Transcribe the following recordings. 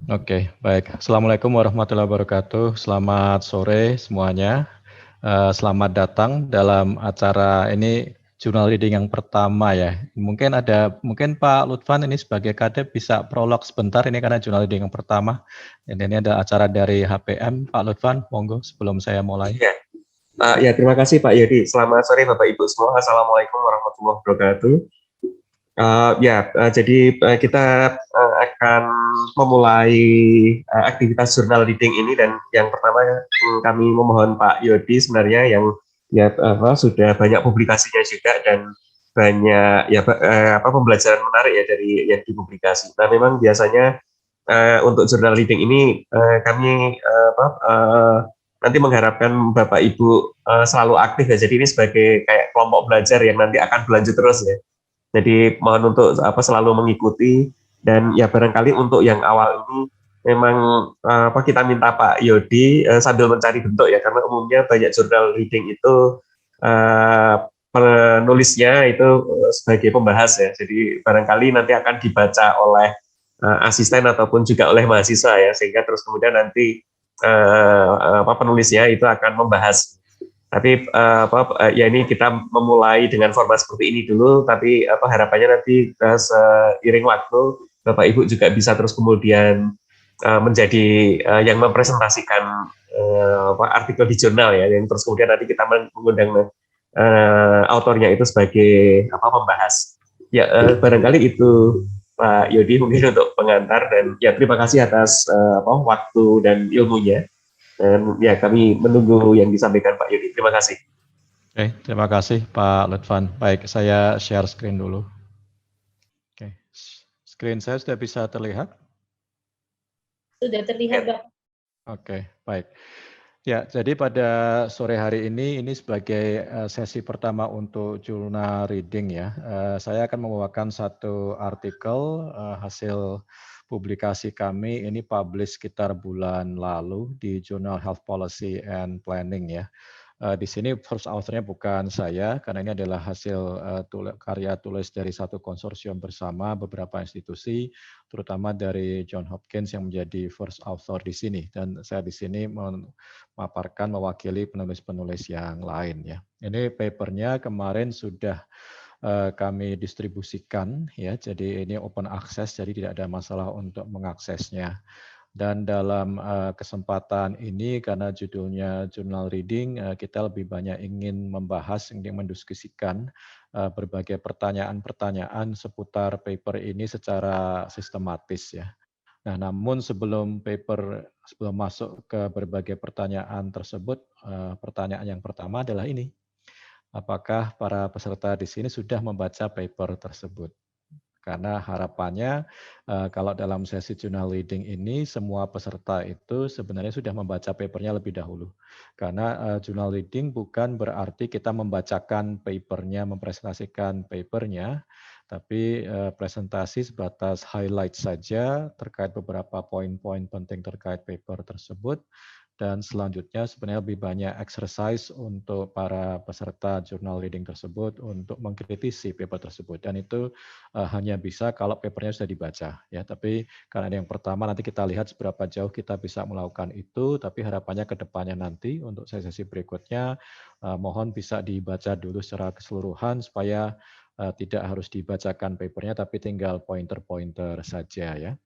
Oke, baik. Assalamualaikum warahmatullahi wabarakatuh. Selamat sore semuanya. Selamat datang dalam acara ini jurnal reading yang pertama ya. Mungkin Pak Lutfan ini sebagai kadep bisa prolog sebentar ini karena jurnal reading yang pertama. Dan ini ada acara dari HPM. Pak Lutfan, monggo sebelum saya mulai. Ya, ya terima kasih Pak Yodi. Selamat sore Bapak Ibu semua. Assalamualaikum warahmatullahi wabarakatuh. Jadi kita akan memulai aktivitas jurnal reading ini dan yang pertama kami memohon Pak Yodi sebenarnya yang sudah banyak publikasinya juga dan banyak pembelajaran menarik ya dari yang dipublikasi. Nah memang biasanya untuk jurnal reading ini kami nanti mengharapkan Bapak Ibu selalu aktif ya. Jadi ini sebagai kayak kelompok belajar yang nanti akan berlanjut terus ya. Jadi mohon untuk selalu mengikuti dan ya barangkali untuk yang awal ini memang kita minta Pak Yodi sambil mencari bentuk ya karena umumnya banyak jurnal reading itu uh, penulisnya itu sebagai pembahas ya. Jadi barangkali nanti akan dibaca oleh asisten ataupun juga oleh mahasiswa ya sehingga terus kemudian nanti penulisnya itu akan membahas. Tapi ya ini kita memulai dengan format seperti ini dulu, tapi harapannya nanti seiring waktu Bapak Ibu juga bisa terus kemudian menjadi yang mempresentasikan artikel di jurnal ya, yang terus kemudian nanti kita mengundang autornya itu sebagai pembahas. Ya barangkali itu Pak Yodi mungkin untuk pengantar dan ya terima kasih atas waktu dan ilmunya. Dan ya kami menunggu yang disampaikan Pak Yudi. Terima kasih. Oke, terima kasih Pak Lutfan. Baik, saya share screen dulu. Oke, screen saya sudah bisa terlihat? Sudah terlihat, Pak. Oke, baik. Ya, jadi pada sore hari ini sebagai sesi pertama untuk jurnal reading ya. Saya akan membawakan satu artikel hasil publikasi kami ini publish sekitar bulan lalu di Journal Health Policy and Planning ya. Di sini first author-nya bukan saya, karena ini adalah hasil karya tulis dari satu konsorsium bersama beberapa institusi, terutama dari John Hopkins yang menjadi first author di sini. Dan saya di sini memaparkan mewakili penulis-penulis yang lain ya. Ini papernya kemarin sudah kami distribusikan ya, jadi ini open access, jadi tidak ada masalah untuk mengaksesnya. Dan dalam kesempatan ini karena judulnya journal reading, kita lebih banyak ingin membahas, ingin mendiskusikan berbagai pertanyaan-pertanyaan seputar paper ini secara sistematis ya. Nah, namun sebelum masuk ke berbagai pertanyaan tersebut, pertanyaan yang pertama adalah ini. Apakah para peserta di sini sudah membaca paper tersebut? Karena harapannya kalau dalam sesi journal reading ini semua peserta itu sebenarnya sudah membaca papernya lebih dahulu. Karena journal reading bukan berarti kita membacakan papernya, mempresentasikan papernya, tapi presentasi sebatas highlight saja terkait beberapa poin-poin penting terkait paper tersebut. Dan selanjutnya sebenarnya lebih banyak exercise untuk para peserta journal reading tersebut untuk mengkritisi paper tersebut. Dan itu hanya bisa kalau papernya sudah dibaca ya. Tapi karena yang pertama nanti kita lihat seberapa jauh kita bisa melakukan itu. Tapi harapannya ke depannya nanti untuk sesi berikutnya mohon bisa dibaca dulu secara keseluruhan supaya tidak harus dibacakan papernya tapi tinggal pointer-pointer saja ya.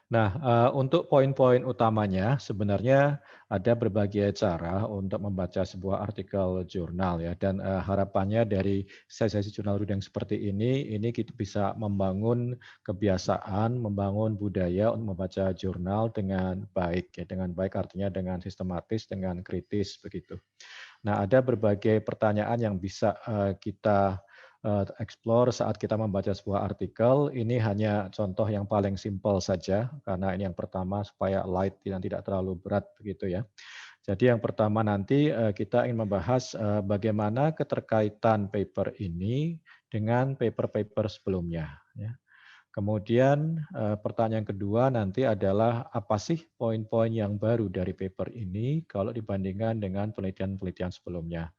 Nah, untuk poin-poin utamanya sebenarnya ada berbagai cara untuk membaca sebuah artikel jurnal ya, dan harapannya dari sesi jurnal reading seperti ini kita bisa membangun kebiasaan, membangun budaya untuk membaca jurnal dengan baik ya, dengan baik artinya dengan sistematis, dengan kritis begitu. Nah, ada berbagai pertanyaan yang bisa kita explore saat kita membaca sebuah artikel. Ini hanya contoh yang paling simpel saja, karena ini yang pertama supaya light dan tidak terlalu berat begitu ya. Jadi yang pertama nanti kita ingin membahas bagaimana keterkaitan paper ini dengan paper-paper sebelumnya. Ya. Kemudian pertanyaan kedua nanti adalah apa sih poin-poin yang baru dari paper ini kalau dibandingkan dengan penelitian-penelitian sebelumnya.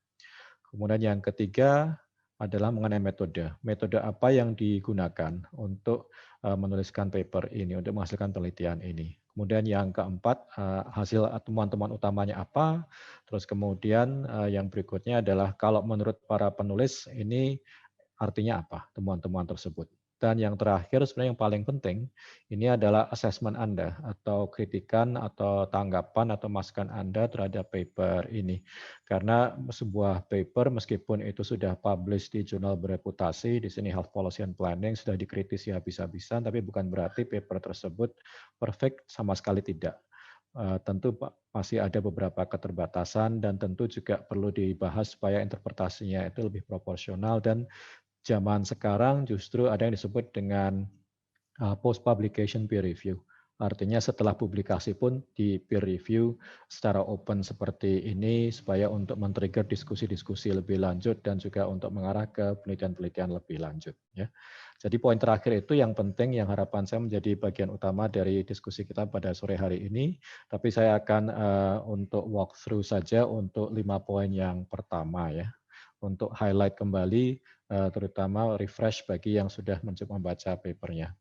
Kemudian yang ketiga, adalah mengenai metode. Metode apa yang digunakan untuk menuliskan paper ini, untuk menghasilkan penelitian ini. Kemudian yang keempat, hasil temuan-temuan utamanya apa. Terus kemudian yang berikutnya adalah kalau menurut para penulis ini artinya apa temuan-temuan tersebut. Dan yang terakhir sebenarnya yang paling penting ini adalah assessment Anda atau kritikan atau tanggapan atau masukan Anda terhadap paper ini. Karena sebuah paper meskipun itu sudah publish di jurnal bereputasi, di sini Health Policy and Planning sudah dikritisi habis-habisan, tapi bukan berarti paper tersebut perfect, sama sekali tidak. Tentu masih ada beberapa keterbatasan dan tentu juga perlu dibahas supaya interpretasinya itu lebih proporsional dan zaman sekarang justru ada yang disebut dengan post publication peer review. Artinya setelah publikasi pun di peer review secara open seperti ini supaya untuk men-trigger diskusi-diskusi lebih lanjut dan juga untuk mengarah ke penelitian-penelitian lebih lanjut. Ya. Jadi poin terakhir itu yang penting yang harapan saya menjadi bagian utama dari diskusi kita pada sore hari ini. Tapi saya akan untuk walk through saja untuk 5 poin yang pertama ya. Untuk highlight kembali terutama refresh bagi yang sudah mencoba membaca papernya.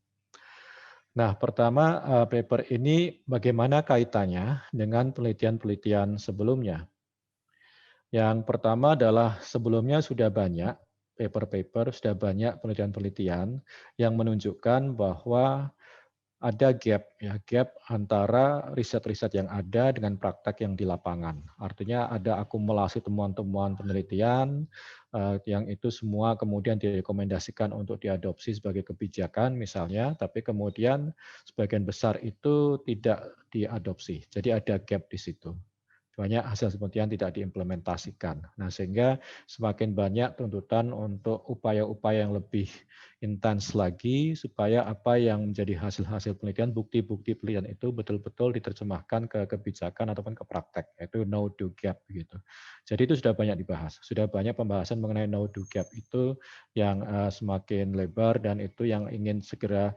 Nah, pertama paper ini bagaimana kaitannya dengan penelitian-penelitian sebelumnya. Yang pertama adalah sebelumnya sudah banyak paper-paper, sudah banyak penelitian-penelitian yang menunjukkan bahwa ada gap antara riset-riset yang ada dengan praktek yang di lapangan. Artinya ada akumulasi temuan-temuan penelitian yang itu semua kemudian direkomendasikan untuk diadopsi sebagai kebijakan misalnya, tapi kemudian sebagian besar itu tidak diadopsi. Jadi ada gap di situ. Banyak hasil penelitian tidak diimplementasikan. Nah, sehingga semakin banyak tuntutan untuk upaya-upaya yang lebih intens lagi supaya apa yang menjadi hasil-hasil penelitian, bukti-bukti penelitian itu betul-betul diterjemahkan ke kebijakan ataupun ke praktek, yaitu know do gap gitu. Jadi itu sudah banyak dibahas, sudah banyak pembahasan mengenai know do gap itu yang semakin lebar dan itu yang ingin segera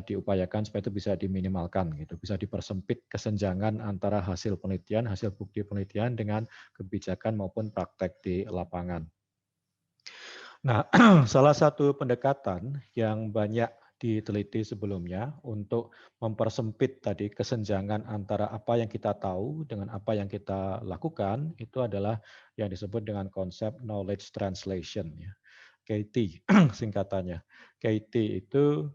diupayakan supaya itu bisa diminimalkan gitu, bisa dipersempit kesenjangan antara hasil penelitian, hasil bukti penelitian dengan kebijakan maupun praktek di lapangan. Nah, salah satu pendekatan yang banyak diteliti sebelumnya untuk mempersempit tadi kesenjangan antara apa yang kita tahu dengan apa yang kita lakukan itu adalah yang disebut dengan konsep knowledge translation ya. KT singkatannya. KT itu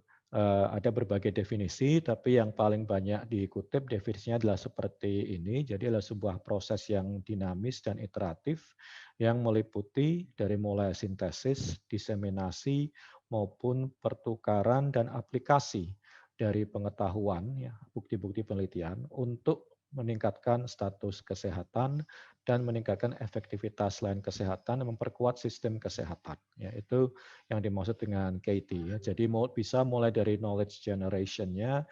ada berbagai definisi, tapi yang paling banyak dikutip definisinya adalah seperti ini. Jadi adalah sebuah proses yang dinamis dan iteratif yang meliputi dari mulai sintesis, diseminasi, maupun pertukaran dan aplikasi dari pengetahuan, ya, bukti-bukti penelitian untuk meningkatkan status kesehatan dan meningkatkan efektivitas lain kesehatan dan memperkuat sistem kesehatan. Ya, itu yang dimaksud dengan KT. Ya. Jadi bisa mulai dari knowledge generation-nya,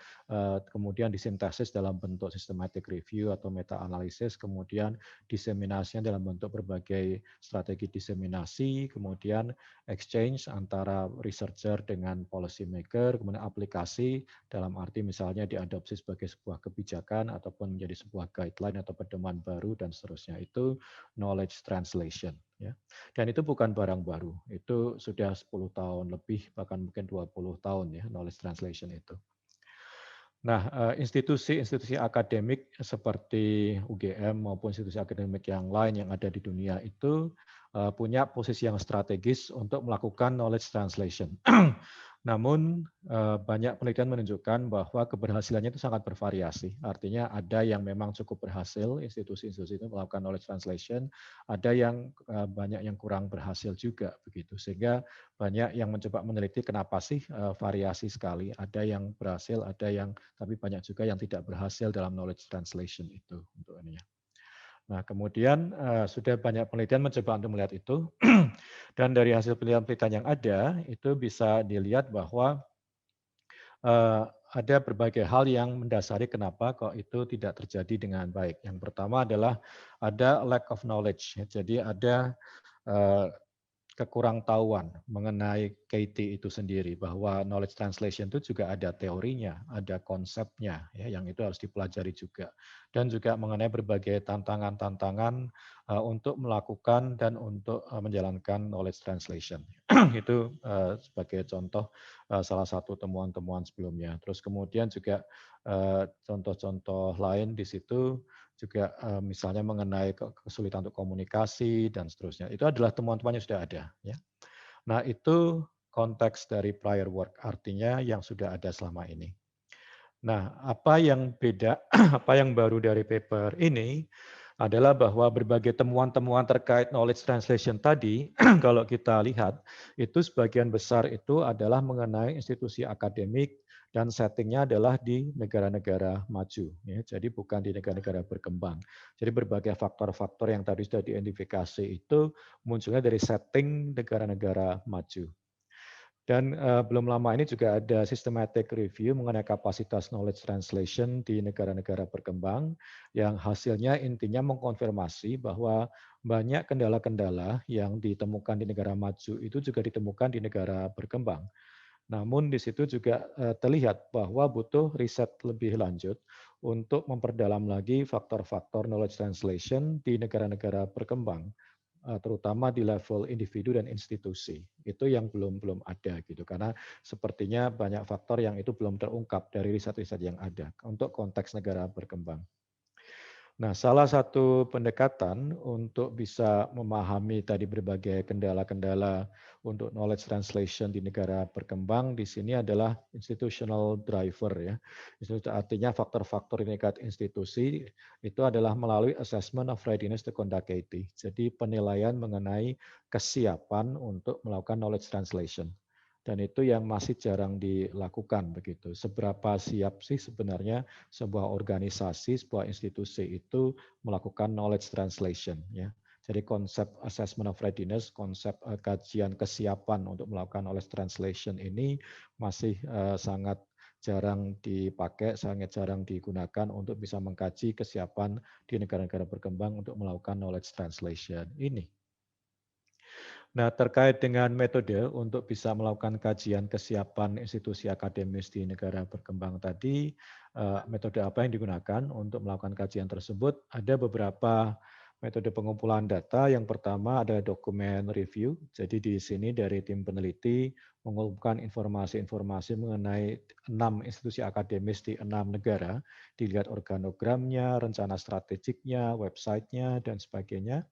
kemudian disintesis dalam bentuk systematic review atau meta-analisis, kemudian diseminasinya dalam bentuk berbagai strategi diseminasi, kemudian exchange antara researcher dengan policy maker, kemudian aplikasi dalam arti misalnya diadopsi sebagai sebuah kebijakan ataupun menjadi sebuah guideline atau pedoman baru dan seterusnya. Itu knowledge translation ya. Dan itu bukan barang baru. Itu sudah 10 tahun lebih bahkan mungkin 20 tahun ya knowledge translation itu. Nah, institusi-institusi akademik seperti UGM maupun institusi akademik yang lain yang ada di dunia itu punya posisi yang strategis untuk melakukan knowledge translation. Namun banyak penelitian menunjukkan bahwa keberhasilannya itu sangat bervariasi. Artinya ada yang memang cukup berhasil, institusi-institusi itu melakukan knowledge translation, ada yang banyak yang kurang berhasil juga begitu. Sehingga banyak yang mencoba meneliti kenapa sih variasi sekali. Ada yang berhasil, ada yang tapi banyak juga yang tidak berhasil dalam knowledge translation itu untuk ininya. Nah, kemudian sudah banyak penelitian mencoba untuk melihat itu, dan dari hasil penelitian-penelitian yang ada, itu bisa dilihat bahwa ada berbagai hal yang mendasari kenapa kok itu tidak terjadi dengan baik. Yang pertama adalah ada lack of knowledge. Jadi ada kekurangtahuan mengenai KT itu sendiri, bahwa knowledge translation itu juga ada teorinya, ada konsepnya, ya, yang itu harus dipelajari juga, dan juga mengenai berbagai tantangan-tantangan untuk melakukan dan untuk menjalankan knowledge translation. Itu sebagai contoh salah satu temuan-temuan sebelumnya. Terus kemudian juga contoh-contoh lain di situ juga misalnya mengenai kesulitan untuk komunikasi dan seterusnya. Itu adalah temuan-temuan yang sudah ada. Ya. Nah itu konteks dari prior work, artinya yang sudah ada selama ini. Nah apa yang beda, apa yang baru dari paper ini adalah bahwa berbagai temuan-temuan terkait knowledge translation tadi, kalau kita lihat, itu sebagian besar itu adalah mengenai institusi akademik, dan settingnya adalah di negara-negara maju. Ya. Jadi bukan di negara-negara berkembang. Jadi berbagai faktor-faktor yang tadi sudah diidentifikasi itu munculnya dari setting negara-negara maju. Dan belum lama ini juga ada systematic review mengenai kapasitas knowledge translation di negara-negara berkembang, yang hasilnya intinya mengkonfirmasi bahwa banyak kendala-kendala yang ditemukan di negara maju itu juga ditemukan di negara berkembang. Namun di situ juga terlihat bahwa butuh riset lebih lanjut untuk memperdalam lagi faktor-faktor knowledge translation di negara-negara berkembang, terutama di level individu dan institusi. Itu yang belum ada gitu, karena sepertinya banyak faktor yang itu belum terungkap dari riset-riset yang ada untuk konteks negara berkembang. Nah, salah satu pendekatan untuk bisa memahami tadi berbagai kendala-kendala untuk knowledge translation di negara berkembang di sini adalah institutional driver, ya. Itu artinya faktor-faktor di tingkat institusi itu adalah melalui assessment of readiness to conduct KT. Jadi penilaian mengenai kesiapan untuk melakukan knowledge translation. Dan itu yang masih jarang dilakukan begitu. Seberapa siap sih sebenarnya sebuah organisasi, sebuah institusi itu melakukan knowledge translation, ya. Jadi konsep assessment of readiness, konsep kajian kesiapan untuk melakukan knowledge translation ini masih sangat jarang dipakai, sangat jarang digunakan untuk bisa mengkaji kesiapan di negara-negara berkembang untuk melakukan knowledge translation ini. Nah, terkait dengan metode untuk bisa melakukan kajian kesiapan institusi akademis di negara berkembang tadi, metode apa yang digunakan untuk melakukan kajian tersebut? Ada beberapa metode pengumpulan data. Yang pertama ada dokumen review. Jadi di sini dari tim peneliti mengumpulkan informasi-informasi mengenai 6 institusi akademis di 6 negara, dilihat organogramnya, rencana strategiknya, websitenya, dan sebagainya.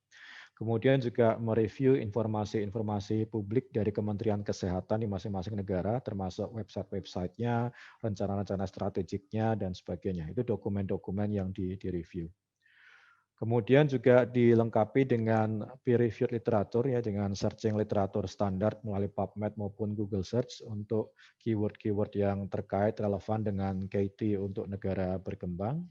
Kemudian juga mereview informasi-informasi publik dari Kementerian Kesehatan di masing-masing negara, termasuk website-websitenya, rencana-rencana strategiknya, dan sebagainya. Itu dokumen-dokumen yang direview. Kemudian juga dilengkapi dengan peer-reviewed literatur, ya, dengan searching literatur standar melalui PubMed maupun Google Search untuk keyword-keyword yang terkait relevan dengan KT untuk negara berkembang.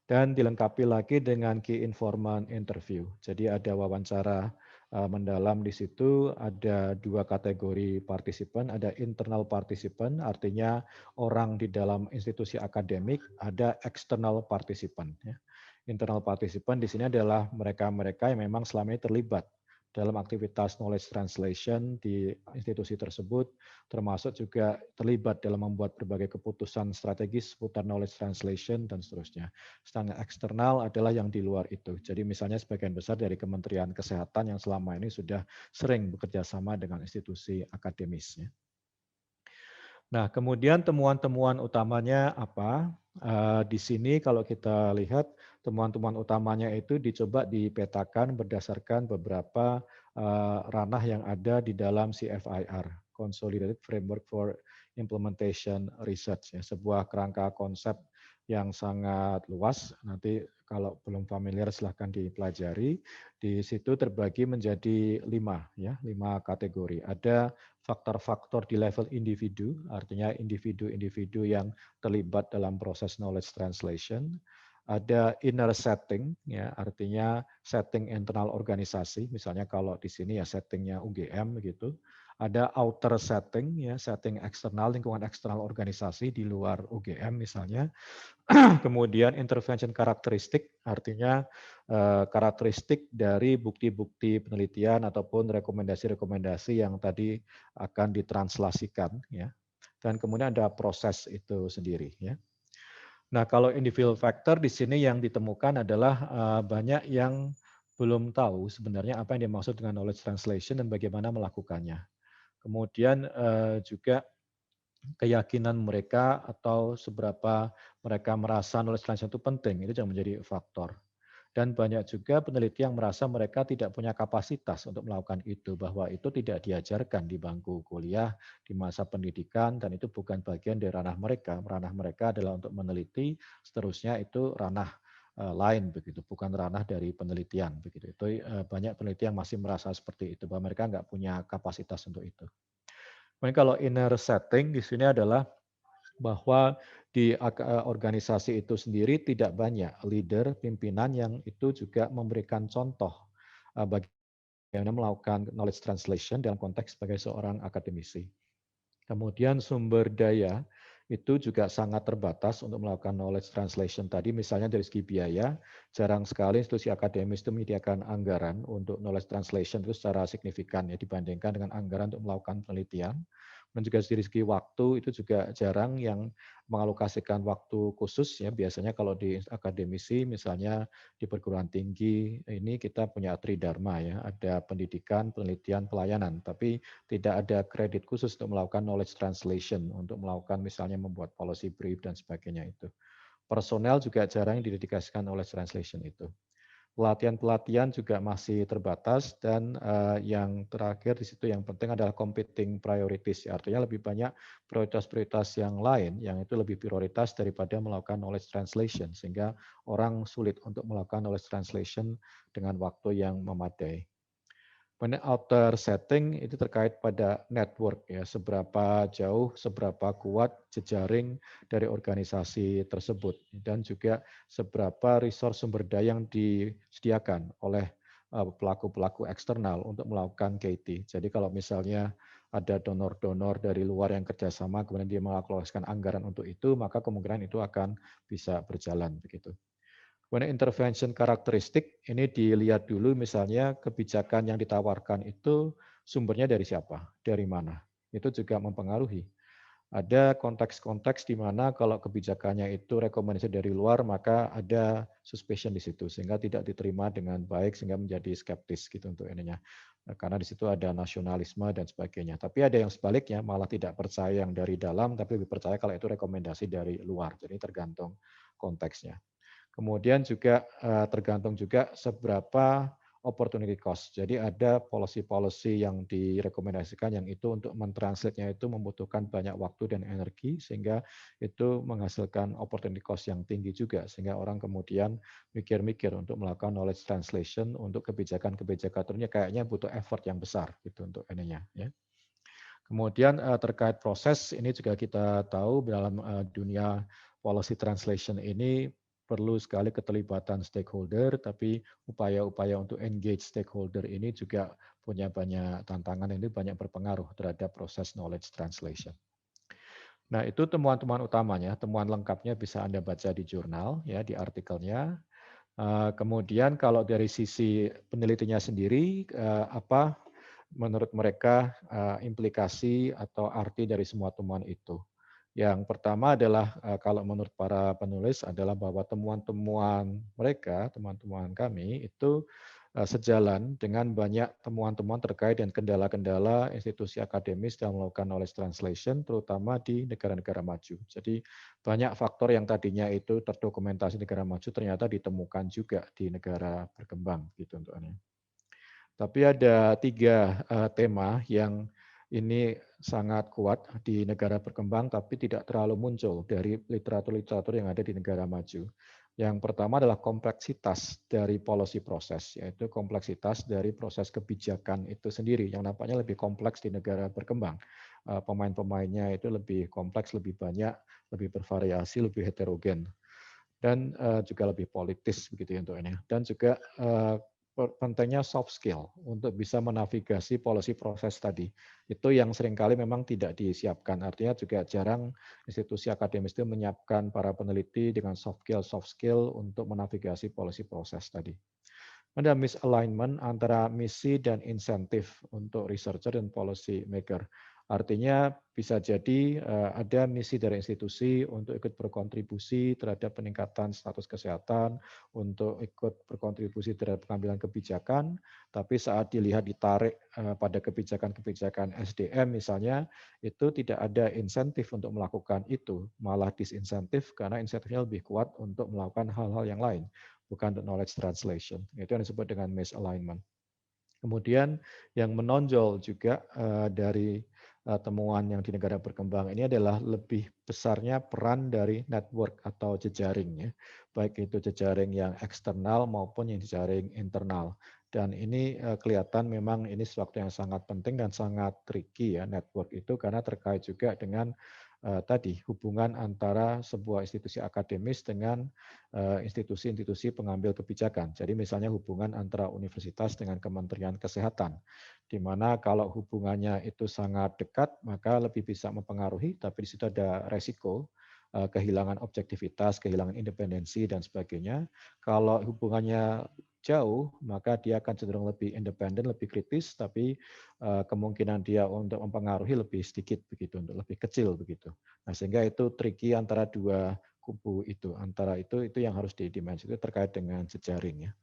Dan dilengkapi lagi dengan key informant interview. Jadi ada wawancara mendalam di situ, ada 2 kategori partisipan, ada internal participant, artinya orang di dalam institusi akademik, ada external participant. Ya. Internal participant di sini adalah mereka-mereka yang memang selama ini terlibat dalam aktivitas knowledge translation di institusi tersebut, termasuk juga terlibat dalam membuat berbagai keputusan strategis seputar knowledge translation dan seterusnya. Sedangkan eksternal adalah yang di luar itu. Jadi misalnya sebagian besar dari Kementerian Kesehatan yang selama ini sudah sering bekerja sama dengan institusi akademis. Nah, kemudian temuan-temuan utamanya apa? Di sini kalau kita lihat temuan-temuan utamanya itu dicoba dipetakan berdasarkan beberapa ranah yang ada di dalam CFIR, Consolidated Framework for Implementation Research, ya, sebuah kerangka konsep yang sangat luas. Nanti kalau belum familiar silahkan dipelajari. Di situ terbagi menjadi 5, ya, 5 kategori. Ada faktor-faktor di level individu, artinya individu-individu yang terlibat dalam proses knowledge translation. ada inner setting, ya, artinya setting internal organisasi, misalnya kalau di sini ya settingnya UGM gitu. Ada outer setting, ya, setting eksternal, lingkungan eksternal organisasi di luar UGM misalnya. Kemudian intervention karakteristik, artinya karakteristik dari bukti-bukti penelitian ataupun rekomendasi-rekomendasi yang tadi akan ditranslasikan, ya. Dan kemudian ada proses itu sendiri, ya. Nah, kalau individual factor di sini yang ditemukan adalah banyak yang belum tahu sebenarnya apa yang dimaksud dengan knowledge translation dan bagaimana melakukannya. Kemudian juga keyakinan mereka atau seberapa mereka merasa knowledge translation itu penting, itu yang menjadi faktor. Dan banyak juga peneliti yang merasa mereka tidak punya kapasitas untuk melakukan itu, bahwa itu tidak diajarkan di bangku kuliah, di masa pendidikan, dan itu bukan bagian dari ranah mereka. Ranah mereka adalah untuk meneliti, seterusnya itu ranah lain begitu, bukan ranah dari penelitian begitu. Itu banyak peneliti yang masih merasa seperti itu, bahwa mereka nggak punya kapasitas untuk itu. Kemudian kalau inner setting di sini adalah bahwa di organisasi itu sendiri tidak banyak leader, pimpinan yang itu juga memberikan contoh bagaimana melakukan knowledge translation dalam konteks sebagai seorang akademisi. Kemudian sumber daya itu juga sangat terbatas untuk melakukan knowledge translation tadi, misalnya dari segi biaya, jarang sekali institusi akademis itu menyediakan anggaran untuk knowledge translation itu secara signifikan ya dibandingkan dengan anggaran untuk melakukan penelitian. Dan juga dari segi waktu itu juga jarang yang mengalokasikan waktu khusus ya. Biasanya kalau di akademisi misalnya di perguruan tinggi ini kita punya tridharma ya, ada pendidikan, penelitian, pelayanan, tapi tidak ada kredit khusus untuk melakukan knowledge translation, untuk melakukan misalnya membuat policy brief dan sebagainya itu. Personel juga jarang didedikasikan knowledge translation itu. Pelatihan-pelatihan juga masih terbatas dan yang terakhir di situ yang penting adalah competing priorities. Artinya lebih banyak prioritas-prioritas yang lain yang itu lebih prioritas daripada melakukan knowledge translation sehingga orang sulit untuk melakukan knowledge translation dengan waktu yang memadai. Kemudian outer setting itu terkait pada network ya, seberapa jauh, seberapa kuat jejaring dari organisasi tersebut dan juga seberapa resource sumber daya yang disediakan oleh pelaku-pelaku eksternal untuk melakukan KT. Jadi kalau misalnya ada donor-donor dari luar yang kerjasama, kemudian dia mengalokasikan anggaran untuk itu, maka kemungkinan itu akan bisa berjalan begitu. Kemudian intervention karakteristik, ini dilihat dulu misalnya kebijakan yang ditawarkan itu sumbernya dari siapa, dari mana. Itu juga mempengaruhi. Ada konteks-konteks di mana kalau kebijakannya itu rekomendasi dari luar, maka ada suspicion di situ, sehingga tidak diterima dengan baik, sehingga menjadi skeptis gitu untuk ininya. Karena di situ ada nasionalisme dan sebagainya. Tapi ada yang sebaliknya, malah tidak percaya yang dari dalam, tapi lebih percaya kalau itu rekomendasi dari luar. Jadi tergantung konteksnya. Kemudian juga tergantung juga seberapa opportunity cost. Jadi ada policy-policy yang direkomendasikan yang itu untuk mentranslate-nya itu membutuhkan banyak waktu dan energi sehingga itu menghasilkan opportunity cost yang tinggi juga sehingga orang kemudian mikir-mikir untuk melakukan knowledge translation untuk kebijakan-kebijakan tertentu kayaknya butuh effort yang besar gitu untuk ininya ya. Kemudian terkait proses ini juga kita tahu dalam dunia policy translation ini perlu sekali keterlibatan stakeholder, tapi upaya-upaya untuk engage stakeholder ini juga punya banyak tantangan, ini banyak berpengaruh terhadap proses knowledge translation. Nah, itu temuan-temuan utamanya, temuan lengkapnya bisa Anda baca di jurnal, ya, di artikelnya. Kemudian kalau dari sisi penelitinya sendiri, apa menurut mereka implikasi atau arti dari semua temuan itu? Yang pertama adalah kalau menurut para penulis adalah bahwa temuan-temuan mereka, temuan-temuan kami itu sejalan dengan banyak temuan-temuan terkait dengan kendala-kendala institusi akademis dalam melakukan knowledge translation, terutama di negara-negara maju. Jadi banyak faktor yang tadinya itu terdokumentasi negara maju ternyata ditemukan juga di negara berkembang gitu untuk ini. Tapi ada 3 tema yang ini sangat kuat di negara berkembang tapi tidak terlalu muncul dari literatur-literatur yang ada di negara maju. Yang pertama adalah kompleksitas dari policy proses, yaitu kompleksitas dari proses kebijakan itu sendiri yang nampaknya lebih kompleks di negara berkembang. Pemain-pemainnya itu lebih kompleks, lebih banyak, lebih bervariasi, lebih heterogen. dan juga lebih politis begitu ya untuk ini. Dan juga pentingnya soft skill untuk bisa menavigasi policy proses tadi. Itu yang seringkali memang tidak disiapkan. Artinya juga jarang institusi akademis itu menyiapkan para peneliti dengan soft skill untuk menavigasi policy proses tadi. Ada misalignment antara misi dan insentif untuk researcher dan policy maker. Artinya bisa jadi ada misi dari institusi untuk ikut berkontribusi terhadap peningkatan status kesehatan, untuk ikut berkontribusi terhadap pengambilan kebijakan, tapi saat dilihat ditarik pada kebijakan-kebijakan SDM misalnya, itu tidak ada insentif untuk melakukan itu, malah disinsentif karena insentifnya lebih kuat untuk melakukan hal-hal yang lain, bukan untuk knowledge translation. Itu yang disebut dengan misalignment. Kemudian yang menonjol juga dari temuan yang di negara berkembang ini adalah lebih besarnya peran dari network atau jejaring ya, baik itu jejaring yang eksternal maupun yang jejaring internal. Dan ini kelihatan memang ini sesuatu yang sangat penting dan sangat tricky ya network itu karena terkait juga dengan tadi hubungan antara sebuah institusi akademis dengan institusi-institusi pengambil kebijakan. Jadi misalnya hubungan antara universitas dengan Kementerian Kesehatan, di mana kalau hubungannya itu sangat dekat, maka lebih bisa mempengaruhi, tapi di situ ada resiko kehilangan objektivitas, kehilangan independensi, dan sebagainya. Kalau hubungannya jauh, maka dia akan cenderung lebih independen, lebih kritis, tapi kemungkinan dia untuk mempengaruhi lebih sedikit begitu, untuk lebih kecil begitu. Nah, sehingga itu tricky antara dua kubu itu, antara itu yang harus didimensi itu terkait dengan jejaring ya.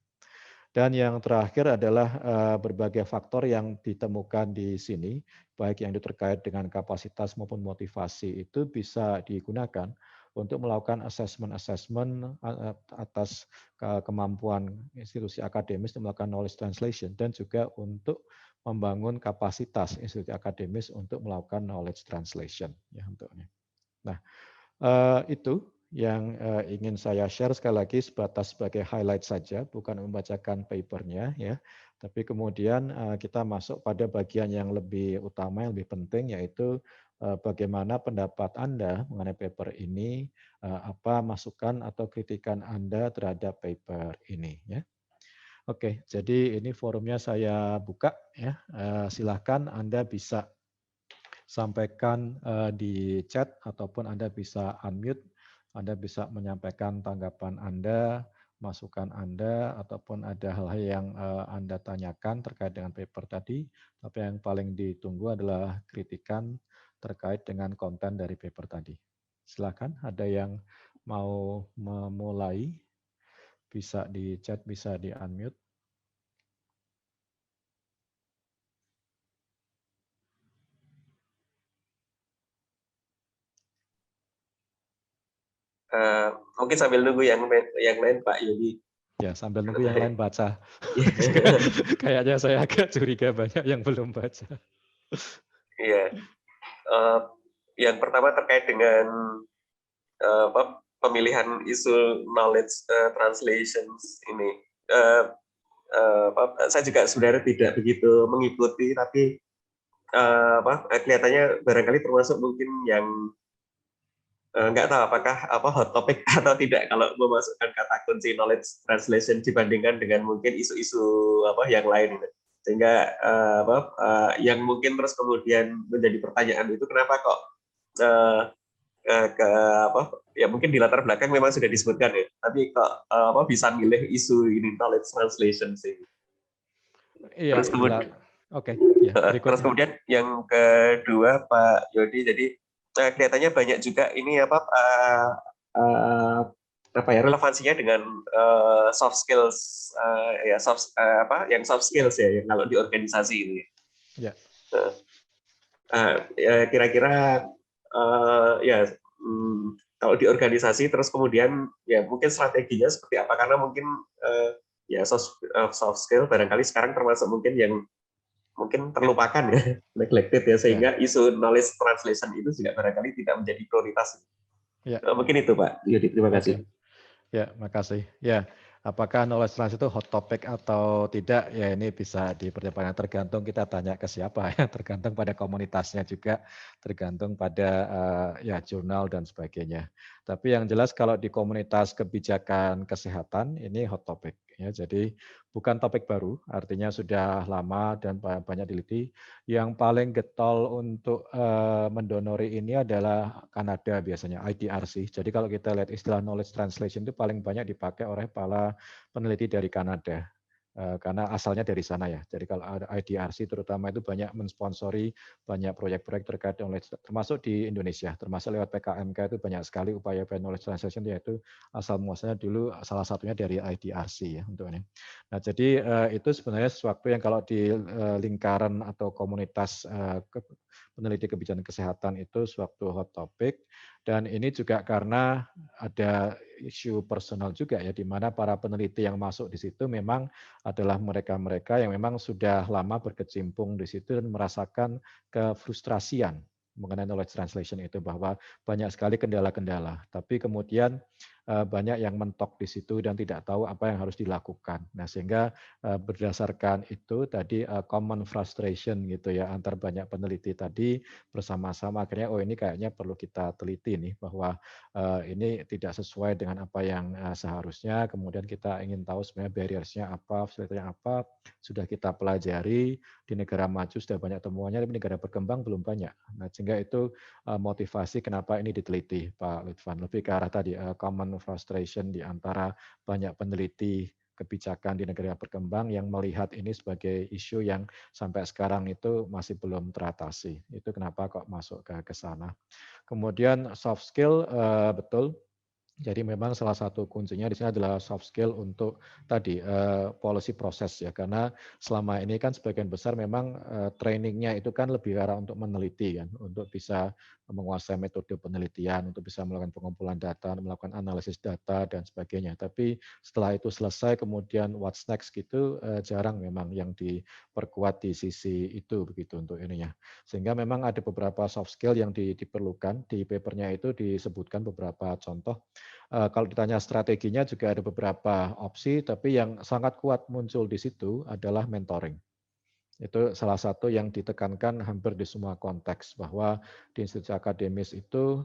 Dan yang terakhir adalah berbagai faktor yang ditemukan di sini, baik yang itu terkait dengan kapasitas maupun motivasi itu bisa digunakan untuk melakukan assessment atas kemampuan institusi akademis untuk melakukan knowledge translation dan juga untuk membangun kapasitas institusi akademis untuk melakukan knowledge translation ya untuknya. Nah, itu yang ingin saya share sekali lagi sebatas sebagai highlight saja, bukan membacakan papernya ya. Tapi kemudian kita masuk pada bagian yang lebih utama, yang lebih penting, yaitu bagaimana pendapat Anda mengenai paper ini, apa masukan atau kritikan Anda terhadap paper ini ya. Oke, jadi ini forumnya saya buka ya. Silakan Anda bisa sampaikan di chat ataupun Anda bisa unmute, Anda bisa menyampaikan tanggapan Anda, masukan Anda, ataupun ada hal-hal yang Anda tanyakan terkait dengan paper tadi. Tapi yang paling ditunggu adalah kritikan terkait dengan konten dari paper tadi. Silakan, ada yang mau memulai, bisa di chat, bisa di unmute. Mungkin sambil nunggu yang lain Pak Yudi. Ya, sambil nunggu yang lain baca. Kayaknya saya agak curiga banyak yang belum baca. Iya. Yang pertama terkait dengan pemilihan isu knowledge translations ini. Saya juga sebenarnya tidak begitu mengikuti, tapi kelihatannya barangkali termasuk mungkin yang nggak tahu apakah hot topic atau tidak kalau memasukkan kata kunci knowledge translation dibandingkan dengan mungkin isu-isu yang lain, sehingga yang mungkin terus kemudian menjadi pertanyaan itu kenapa kok ya mungkin di latar belakang memang sudah disebutkan ya, tapi kok bisa milih isu ini knowledge translation sih. Iya, Terus kemudian terus kemudian yang kedua Pak Yodi, jadi kelihatannya banyak juga ini relevansinya dengan soft skills yang soft skills ya yang kalau di organisasi ini. Ya. Kira-kira kalau di organisasi terus kemudian ya mungkin strateginya seperti apa, karena mungkin ya soft skill barangkali sekarang termasuk mungkin yang mungkin terlupakan ya, neglected ya, sehingga isu knowledge translation itu juga barangkali tidak menjadi prioritas. Ya. Mungkin itu Pak Yudi, terima kasih. Ya, makasih. Ya, Apakah knowledge translation itu hot topic atau tidak? Ya ini bisa diperdebatkan, tergantung kita tanya ke siapa ya, tergantung pada komunitasnya juga, tergantung pada ya jurnal dan sebagainya. Tapi yang jelas kalau di komunitas kebijakan kesehatan ini hot topic ya. Jadi bukan topik baru, artinya sudah lama dan banyak diliti. Yang paling getol untuk mendonori ini adalah Kanada biasanya, IDRC. Jadi kalau kita lihat istilah knowledge translation itu paling banyak dipakai oleh para peneliti dari Kanada, karena asalnya dari sana ya. Jadi kalau ada IDRC terutama itu banyak mensponsori banyak proyek-proyek terkait knowledge, termasuk di Indonesia, termasuk lewat PKMK itu banyak sekali upaya knowledge translation, yaitu asal muasalnya dulu salah satunya dari IDRC ya untuk ini. Nah jadi itu sebenarnya sesuatu yang kalau di lingkaran atau komunitas peneliti kebijakan kesehatan itu suatu hot topic, dan ini juga karena ada isu personal juga ya, di mana para peneliti yang masuk di situ memang adalah mereka-mereka yang memang sudah lama berkecimpung di situ dan merasakan kefrustrasian mengenai knowledge translation itu, bahwa banyak sekali kendala-kendala. Tapi kemudian banyak yang mentok di situ dan tidak tahu apa yang harus dilakukan. Nah, sehingga berdasarkan itu tadi common frustration gitu ya antar banyak peneliti tadi bersama-sama, akhirnya oh ini kayaknya perlu kita teliti nih, bahwa ini tidak sesuai dengan apa yang seharusnya. Kemudian kita ingin tahu sebenarnya barriers-nya apa, facility-nya apa, sudah kita pelajari. Di negara maju sudah banyak temuannya, tapi negara berkembang belum banyak. Nah, sehingga itu motivasi kenapa ini diteliti, Pak Lutfan. Lebih ke arah tadi common frustration di antara banyak peneliti kebijakan di negara berkembang yang melihat ini sebagai isu yang sampai sekarang itu masih belum teratasi. Itu kenapa kok masuk ke sana. Kemudian soft skill, betul. Jadi memang salah satu kuncinya di sini adalah soft skill untuk tadi policy proses ya, karena selama ini kan sebagian besar memang trainingnya itu kan lebih arah untuk meneliti kan, untuk bisa menguasai metode penelitian, untuk bisa melakukan pengumpulan data, melakukan analisis data dan sebagainya. Tapi setelah itu selesai kemudian what's next gitu jarang memang yang diperkuat di sisi itu begitu untuk ininya. Sehingga memang ada beberapa soft skill yang diperlukan, di papernya itu disebutkan beberapa contoh. Kalau ditanya strateginya juga ada beberapa opsi, tapi yang sangat kuat muncul di situ adalah mentoring. Itu salah satu yang ditekankan hampir di semua konteks, bahwa di institusi akademis itu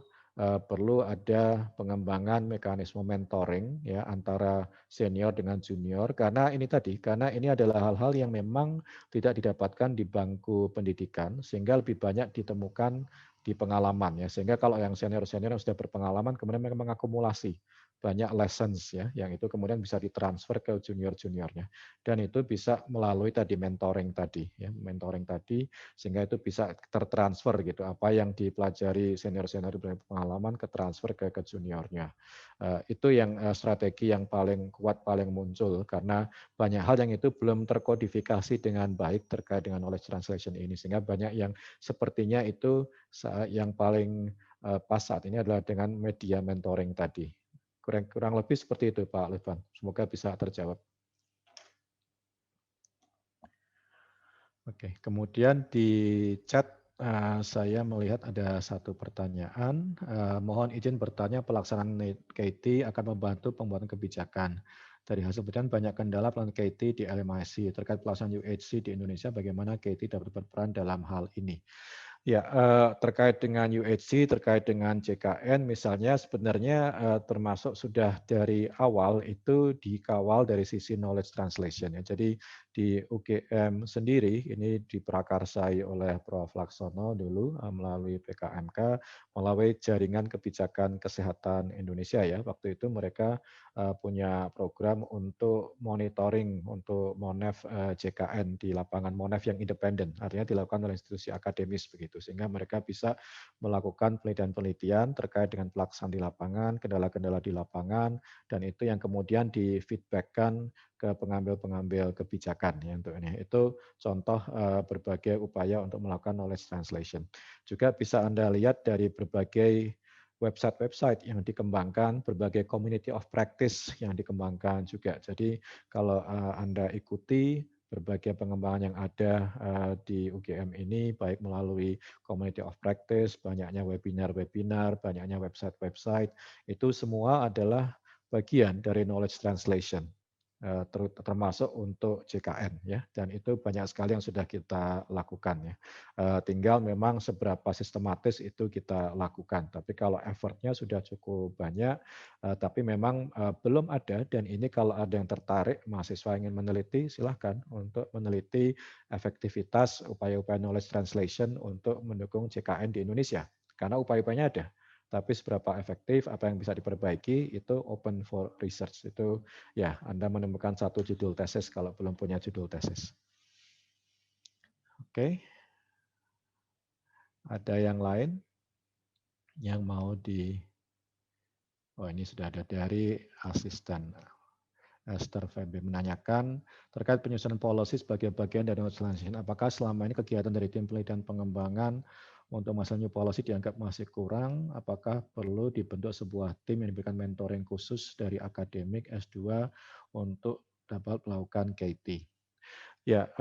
perlu ada pengembangan mekanisme mentoring ya antara senior dengan junior, karena ini tadi, karena ini adalah hal-hal yang memang tidak didapatkan di bangku pendidikan, sehingga lebih banyak ditemukan di pengalaman ya, sehingga kalau yang senior-senior yang sudah berpengalaman kemudian mereka mengakumulasi banyak lessons ya, yang itu kemudian bisa ditransfer ke junior-juniornya, dan itu bisa melalui tadi mentoring tadi ya, mentoring tadi, sehingga itu bisa tertransfer gitu, apa yang dipelajari senior-senior berpengalaman ke transfer ke juniornya. Itu yang strategi yang paling kuat, paling muncul, karena banyak hal yang itu belum terkodifikasi dengan baik terkait dengan knowledge translation ini, sehingga banyak yang sepertinya itu yang paling pas saat ini adalah dengan media mentoring tadi. Kurang lebih seperti itu Pak Levan. Semoga bisa terjawab. Oke, kemudian di chat saya melihat ada satu pertanyaan. Mohon izin bertanya, pelaksanaan KT akan membantu pembuatan kebijakan. Dari hasil penelitian banyak kendala pelaksanaan KT di LMIC. Terkait pelaksanaan UHC di Indonesia, bagaimana KT dapat berperan dalam hal ini? Ya, terkait dengan UHC, terkait dengan JKN misalnya, sebenarnya termasuk sudah dari awal itu dikawal dari sisi knowledge translation ya. Jadi di UGM sendiri ini diprakarsai oleh Prof. Laksono dulu melalui PKMK, melalui Jaringan Kebijakan Kesehatan Indonesia ya. Waktu itu mereka punya program untuk monitoring untuk Monef JKN di lapangan, Monef yang independen, artinya dilakukan oleh institusi akademis begitu, sehingga mereka bisa melakukan penelitian-penelitian terkait dengan pelaksanaan di lapangan, kendala-kendala di lapangan, dan itu yang kemudian di-feedback-kan ke pengambil-pengambil kebijakan ya untuk ini. Itu contoh berbagai upaya untuk melakukan knowledge translation. Juga bisa Anda lihat dari berbagai website-website yang dikembangkan, berbagai community of practice yang dikembangkan juga. Jadi kalau Anda ikuti berbagai pengembangan yang ada di UGM ini, baik melalui community of practice, banyaknya webinar-webinar, banyaknya website-website, itu semua adalah bagian dari knowledge translation. termasuk untuk JKN ya, dan itu banyak sekali yang sudah kita lakukan ya. Tinggal memang seberapa sistematis itu kita lakukan. Tapi kalau effortnya sudah cukup banyak, tapi memang belum ada, dan ini kalau ada yang tertarik mahasiswa ingin meneliti, silahkan untuk meneliti efektivitas upaya-upaya knowledge translation untuk mendukung JKN di Indonesia. Karena upaya-upayanya ada. Tapi seberapa efektif, apa yang bisa diperbaiki, itu open for research. Itu ya, Anda menemukan satu judul tesis kalau belum punya judul tesis. Oke. Ada yang lain yang mau Oh, ini sudah ada dari asisten. Esther Febe menanyakan terkait penyusunan policy sebagai bagian dari translation. Apakah selama ini kegiatan dari tim penelitian pengembangan untuk masalah new policy dianggap masih kurang? Apakah perlu dibentuk sebuah tim yang diberikan mentoring khusus dari akademik S2 untuk dapat melakukan KT? Ya,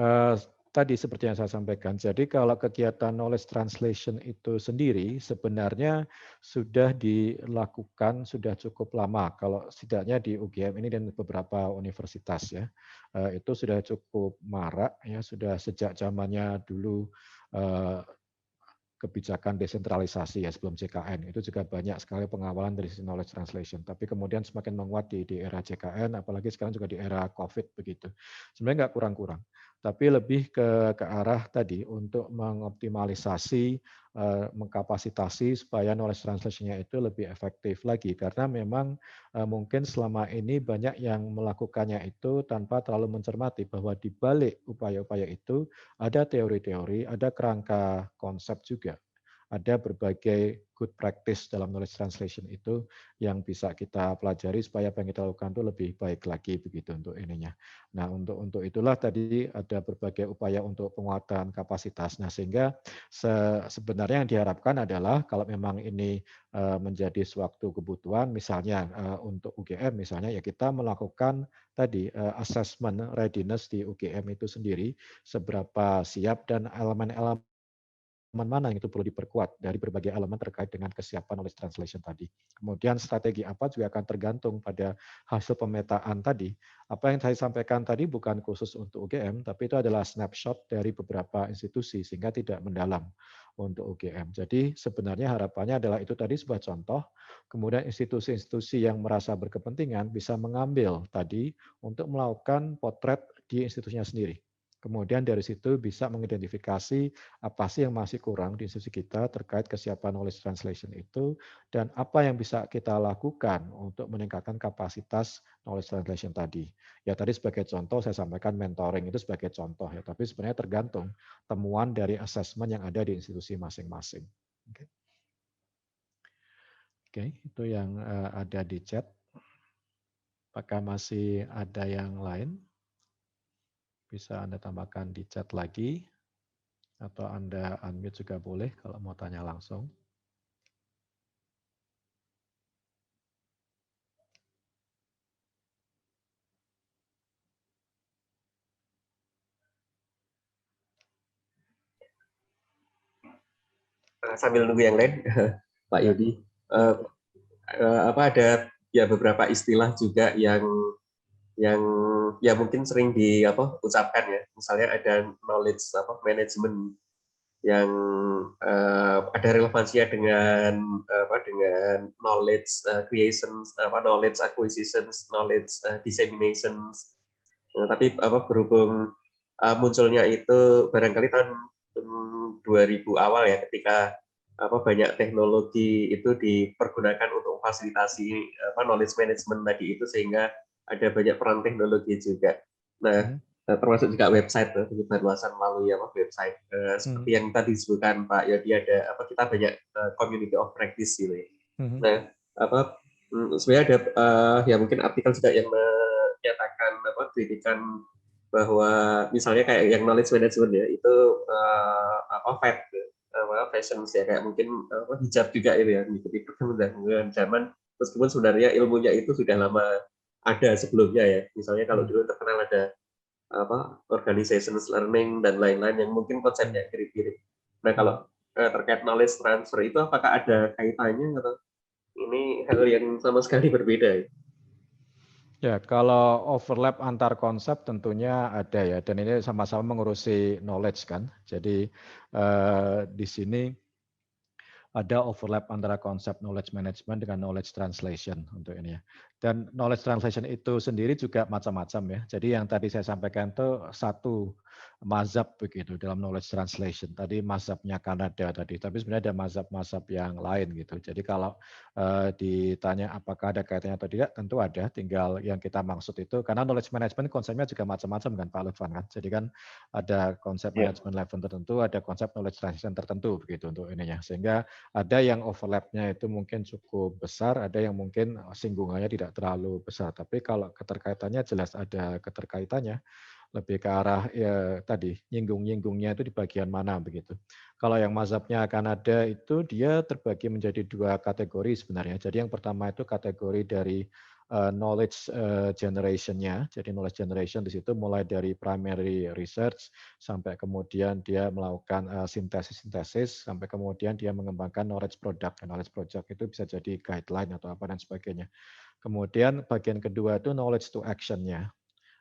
tadi seperti yang saya sampaikan. Jadi kalau kegiatan knowledge translation itu sendiri sebenarnya sudah dilakukan sudah cukup lama. Kalau setidaknya di UGM ini dan beberapa universitas ya, itu sudah cukup marak ya, sudah sejak zamannya dulu kebijakan desentralisasi ya sebelum JKN itu juga banyak sekali pengawalan dari sisi knowledge translation. Tapi kemudian semakin menguat di era JKN, apalagi sekarang juga di era COVID begitu. Sebenarnya nggak kurang-kurang, tapi lebih ke arah tadi untuk mengoptimalisasi, mengkapasitasi supaya knowledge translation-nya itu lebih efektif lagi. Karena memang mungkin selama ini banyak yang melakukannya itu tanpa terlalu mencermati bahwa di balik upaya-upaya itu ada teori-teori, ada kerangka konsep juga. Ada berbagai good practice dalam knowledge translation itu yang bisa kita pelajari supaya apa yang kita lakukan itu lebih baik lagi begitu untuk ininya. Nah, untuk itulah tadi ada berbagai upaya untuk penguatan kapasitas. Nah, sehingga sebenarnya yang diharapkan adalah kalau memang ini menjadi suatu kebutuhan, misalnya untuk UGM misalnya ya kita melakukan tadi assessment readiness di UGM itu sendiri seberapa siap dan elemen-elemen mana yang itu perlu diperkuat dari berbagai elemen terkait dengan kesiapan knowledge translation tadi. Kemudian strategi apa juga akan tergantung pada hasil pemetaan tadi. Apa yang saya sampaikan tadi bukan khusus untuk UGM, tapi itu adalah snapshot dari beberapa institusi sehingga tidak mendalam untuk UGM. Jadi sebenarnya harapannya adalah itu tadi sebuah contoh, kemudian institusi-institusi yang merasa berkepentingan bisa mengambil tadi untuk melakukan potret di institusinya sendiri. Kemudian dari situ bisa mengidentifikasi apa sih yang masih kurang di institusi kita terkait kesiapan knowledge translation itu, dan apa yang bisa kita lakukan untuk meningkatkan kapasitas knowledge translation tadi. Ya tadi sebagai contoh saya sampaikan mentoring itu sebagai contoh ya, tapi sebenarnya tergantung temuan dari assessment yang ada di institusi masing-masing. Oke, itu yang ada di chat. Apakah masih ada yang lain? Bisa Anda tambahkan di chat lagi, atau Anda unmute juga boleh kalau mau tanya langsung. Sambil nunggu yang lain, Pak Yodi, apa ada ya beberapa istilah juga yang ya mungkin sering ucapkan ya, misalnya ada knowledge management yang ada relevansinya dengan dengan knowledge creation, knowledge acquisitions, knowledge disseminations. Tapi berhubung munculnya itu barangkali tahun 2000 awal ya, ketika banyak teknologi itu dipergunakan untuk fasilitasi knowledge management tadi itu, sehingga ada banyak peran teknologi juga. Nah, termasuk juga website, penyebarluasan melalui website. Seperti yang tadi disebutkan Pak Yodi, ada kita banyak community of practice gitu ya. Nah, sebenarnya ada ya mungkin artikel juga yang menyatakan kritikan bahwa misalnya kayak yang knowledge management ya itu fashion ya, kayak mungkin hijab juga itu ya, mengikuti perkembangan zaman, meskipun sebenarnya ilmunya itu sudah lama ada sebelumnya ya. Misalnya kalau dulu terkenal ada organizations learning dan lain-lain yang mungkin konsepnya mirip-mirip. Nah, kalau terkait knowledge transfer itu apakah ada kaitannya atau ini hal yang sama sekali berbeda ya? Ya, kalau overlap antar konsep tentunya ada ya, dan ini sama-sama mengurusi knowledge kan. Jadi di sini ada overlap antara konsep knowledge management dengan knowledge translation untuk ini ya. Dan knowledge translation itu sendiri juga macam-macam ya. Jadi yang tadi saya sampaikan itu satu mazhab begitu dalam knowledge translation. Tadi mazhabnya Kanada tadi, tapi sebenarnya ada mazhab-mazhab yang lain gitu. Jadi kalau ditanya apakah ada kaitannya atau tidak, tentu ada. Tinggal yang kita maksud itu karena knowledge management konsepnya juga macam-macam kan Pak Lutfan kan. Jadi kan ada konsep Ya. management level tertentu, ada konsep knowledge translation tertentu begitu untuk ininya. Sehingga ada yang overlapnya itu mungkin cukup besar, ada yang mungkin singgungannya tidak terlalu besar. Tapi kalau keterkaitannya jelas ada keterkaitannya, lebih ke arah ya tadi nyinggung-nyinggungnya itu di bagian mana begitu. Kalau yang mazhabnya Kanada itu dia terbagi menjadi dua kategori sebenarnya. Jadi yang pertama itu kategori dari knowledge generation-nya. Jadi knowledge generation di situ mulai dari primary research sampai kemudian dia melakukan sintesis-sintesis sampai kemudian dia mengembangkan knowledge product. Knowledge product itu bisa jadi guideline atau apa dan sebagainya. Kemudian bagian kedua itu knowledge to action-nya.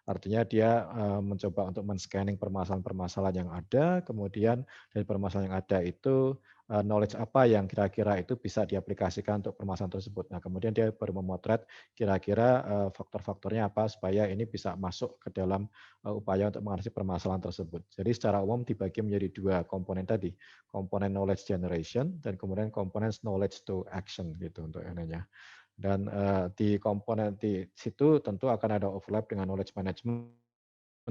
Artinya dia mencoba untuk men-scanning permasalahan-permasalahan yang ada, kemudian dari permasalahan yang ada itu knowledge apa yang kira-kira itu bisa diaplikasikan untuk permasalahan tersebut. Nah, kemudian dia baru memotret kira-kira faktor-faktornya apa supaya ini bisa masuk ke dalam upaya untuk mengatasi permasalahan tersebut. Jadi secara umum dibagi menjadi dua komponen tadi, komponen knowledge generation dan kemudian komponen knowledge to action gitu untuk ininya. Dan di komponen di situ tentu akan ada overlap dengan knowledge management,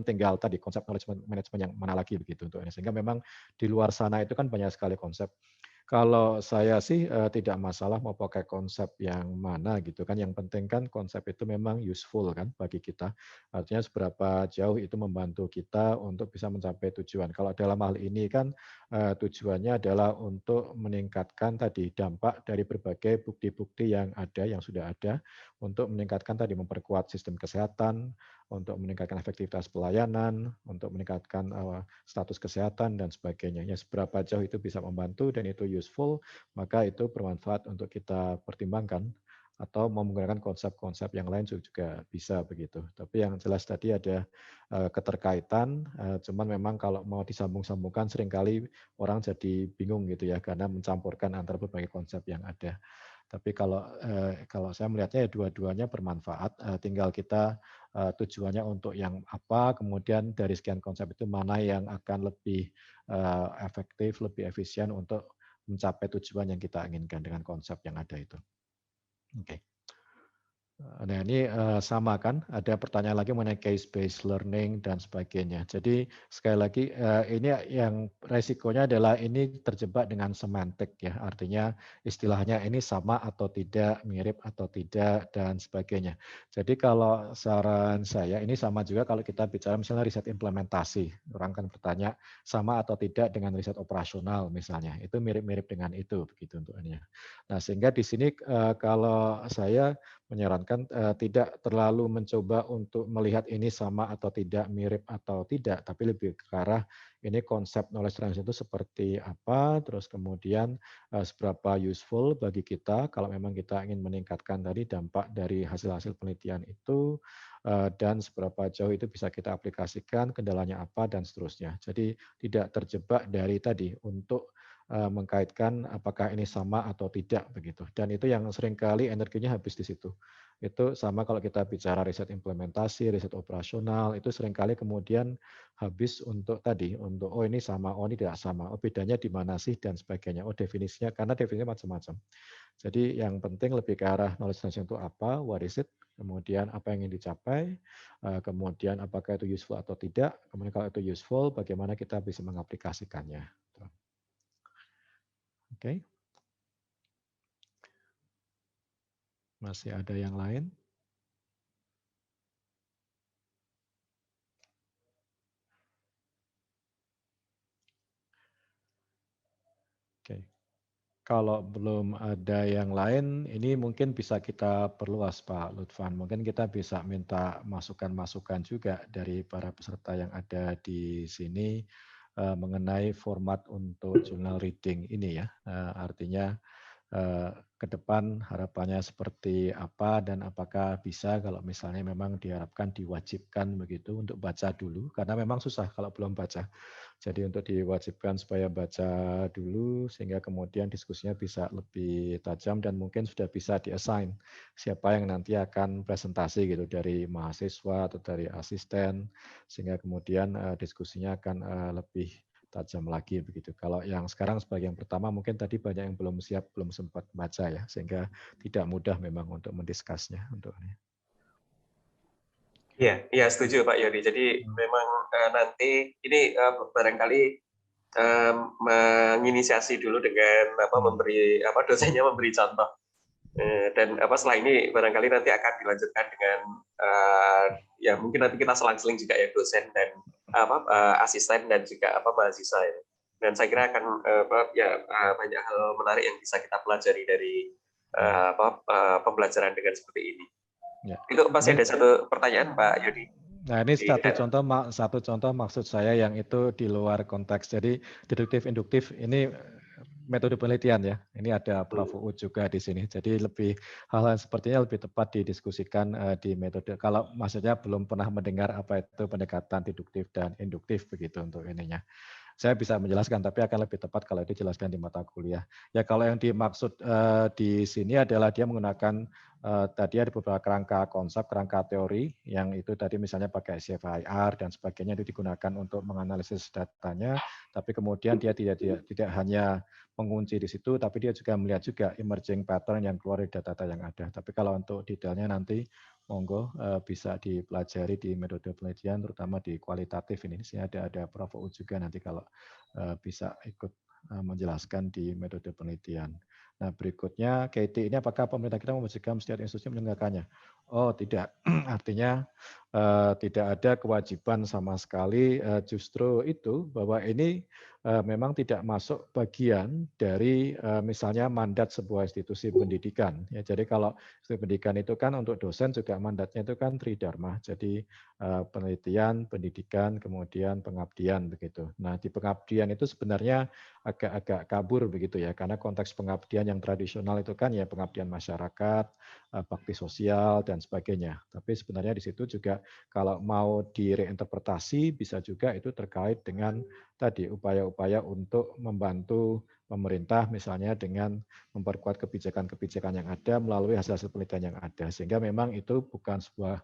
tinggal tadi konsep knowledge management yang mana lagi begitu untuk ini. Sehingga memang di luar sana itu kan banyak sekali konsep. Kalau saya sih tidak masalah mau pakai konsep yang mana gitu kan, yang penting kan konsep itu memang useful kan bagi kita. Artinya seberapa jauh itu membantu kita untuk bisa mencapai tujuan. Kalau dalam hal ini kan tujuannya adalah untuk meningkatkan tadi dampak dari berbagai bukti-bukti yang ada, yang sudah ada, untuk meningkatkan tadi memperkuat sistem kesehatan, untuk meningkatkan efektivitas pelayanan, untuk meningkatkan status kesehatan dan sebagainya. Ya, seberapa jauh itu bisa membantu dan itu useful, maka itu bermanfaat untuk kita pertimbangkan atau mau menggunakan konsep-konsep yang lain juga bisa begitu. Tapi yang jelas tadi ada keterkaitan, cuman memang kalau mau disambung-sambungkan seringkali orang jadi bingung gitu ya karena mencampurkan antara berbagai konsep yang ada. Tapi kalau saya melihatnya ya dua-duanya bermanfaat, tinggal kita tujuannya untuk yang apa, kemudian dari sekian konsep itu mana yang akan lebih efektif, lebih efisien untuk mencapai tujuan yang kita inginkan dengan konsep yang ada itu. Oke. Nah ini sama kan, ada pertanyaan lagi mengenai case based learning dan sebagainya. Jadi sekali lagi ini yang resikonya adalah ini terjebak dengan semantik ya, artinya istilahnya ini sama atau tidak, mirip atau tidak dan sebagainya. Jadi kalau saran saya ini sama juga kalau kita bicara misalnya riset implementasi, orang kan bertanya sama atau tidak dengan riset operasional misalnya, itu mirip-mirip dengan itu begitu untuk ini. Nah sehingga di sini kalau saya menyarankan tidak terlalu mencoba untuk melihat ini sama atau tidak, mirip atau tidak, tapi lebih ke arah ini konsep knowledge transfer itu seperti apa, terus kemudian seberapa useful bagi kita kalau memang kita ingin meningkatkan tadi dampak dari hasil-hasil penelitian itu, dan seberapa jauh itu bisa kita aplikasikan, kendalanya apa, dan seterusnya. Jadi tidak terjebak dari tadi untuk mengkaitkan apakah ini sama atau tidak begitu. Dan itu yang seringkali energinya habis di situ. Itu sama kalau kita bicara riset implementasi, riset operasional, itu seringkali kemudian habis untuk tadi, untuk oh ini sama, oh ini tidak sama, oh bedanya di mana sih dan sebagainya. Oh definisinya, karena definisinya macam-macam. Jadi yang penting lebih ke arah knowledge translation itu apa, what is it, kemudian apa yang ingin dicapai, kemudian apakah itu useful atau tidak, kemudian kalau itu useful, bagaimana kita bisa mengaplikasikannya. Oke, masih ada yang lain? Oke, kalau belum ada yang lain, ini mungkin bisa kita perluas Pak Lutfan. Mungkin kita bisa minta masukan-masukan juga dari para peserta yang ada di sini mengenai format untuk journal reading ini ya. Artinya ke depan harapannya seperti apa dan apakah bisa kalau misalnya memang diharapkan diwajibkan begitu untuk baca dulu karena memang susah kalau belum baca. Jadi untuk diwajibkan supaya baca dulu sehingga kemudian diskusinya bisa lebih tajam dan mungkin sudah bisa di-assign siapa yang nanti akan presentasi gitu dari mahasiswa atau dari asisten sehingga kemudian diskusinya akan lebih tajam lagi begitu. Kalau yang sekarang sebagai yang pertama mungkin tadi banyak yang belum siap, belum sempat baca ya, sehingga tidak mudah memang untuk mendiskusnya untuk ini. Iya, iya setuju Pak Yodi. Jadi memang nanti ini barangkali menginisiasi dulu dengan memberi dosennya memberi contoh. Dan setelah ini barangkali nanti akan dilanjutkan dengan ya mungkin nanti kita selang-seling juga ya dosen dan asisten dan juga mahasiswa ya. Dan saya kira akan banyak hal menarik yang bisa kita pelajari dari pembelajaran dengan seperti ini. Ya. Itu masih ada satu pertanyaan Pak Yudi. Nah ini satu contoh maksud saya yang itu di luar konteks. Jadi deduktif induktif ini metode penelitian ya. Ini ada Prof. Uud juga di sini. Jadi lebih hal-hal sepertinya lebih tepat didiskusikan di metode. Kalau maksudnya belum pernah mendengar apa itu pendekatan deduktif dan induktif begitu untuk ininya. Saya bisa menjelaskan, tapi akan lebih tepat kalau dijelaskan di mata kuliah. Ya kalau yang dimaksud di sini adalah dia menggunakan tadi ada beberapa kerangka konsep, kerangka teori, yang itu tadi misalnya pakai CFIR dan sebagainya itu digunakan untuk menganalisis datanya, tapi kemudian dia tidak hanya mengunci di situ, tapi dia juga melihat juga emerging pattern yang keluar dari data-data yang ada. Tapi kalau untuk detailnya nanti monggo bisa dipelajari di metode penelitian, terutama di kualitatif ini. Di sini ada Prof. Uud juga nanti kalau bisa ikut menjelaskan di metode penelitian. Nah berikutnya KT ini apakah pemerintah kita mewajibkan setiap institusi menyelenggarakannya? Oh tidak, artinya tidak ada kewajiban sama sekali. Justru itu bahwa ini memang tidak masuk bagian dari misalnya mandat sebuah institusi pendidikan. Ya, jadi kalau institusi pendidikan itu kan untuk dosen juga mandatnya itu kan tridharma. Jadi penelitian, pendidikan, kemudian pengabdian begitu. Nah di pengabdian itu sebenarnya agak kabur begitu ya, karena konteks pengabdian yang tradisional itu kan ya pengabdian masyarakat, bakti sosial dan sebagainya. Tapi sebenarnya di situ juga kalau mau direinterpretasi bisa juga itu terkait dengan tadi upaya-upaya untuk membantu pemerintah misalnya dengan memperkuat kebijakan-kebijakan yang ada melalui hasil-hasil penelitian yang ada. Sehingga memang itu bukan sebuah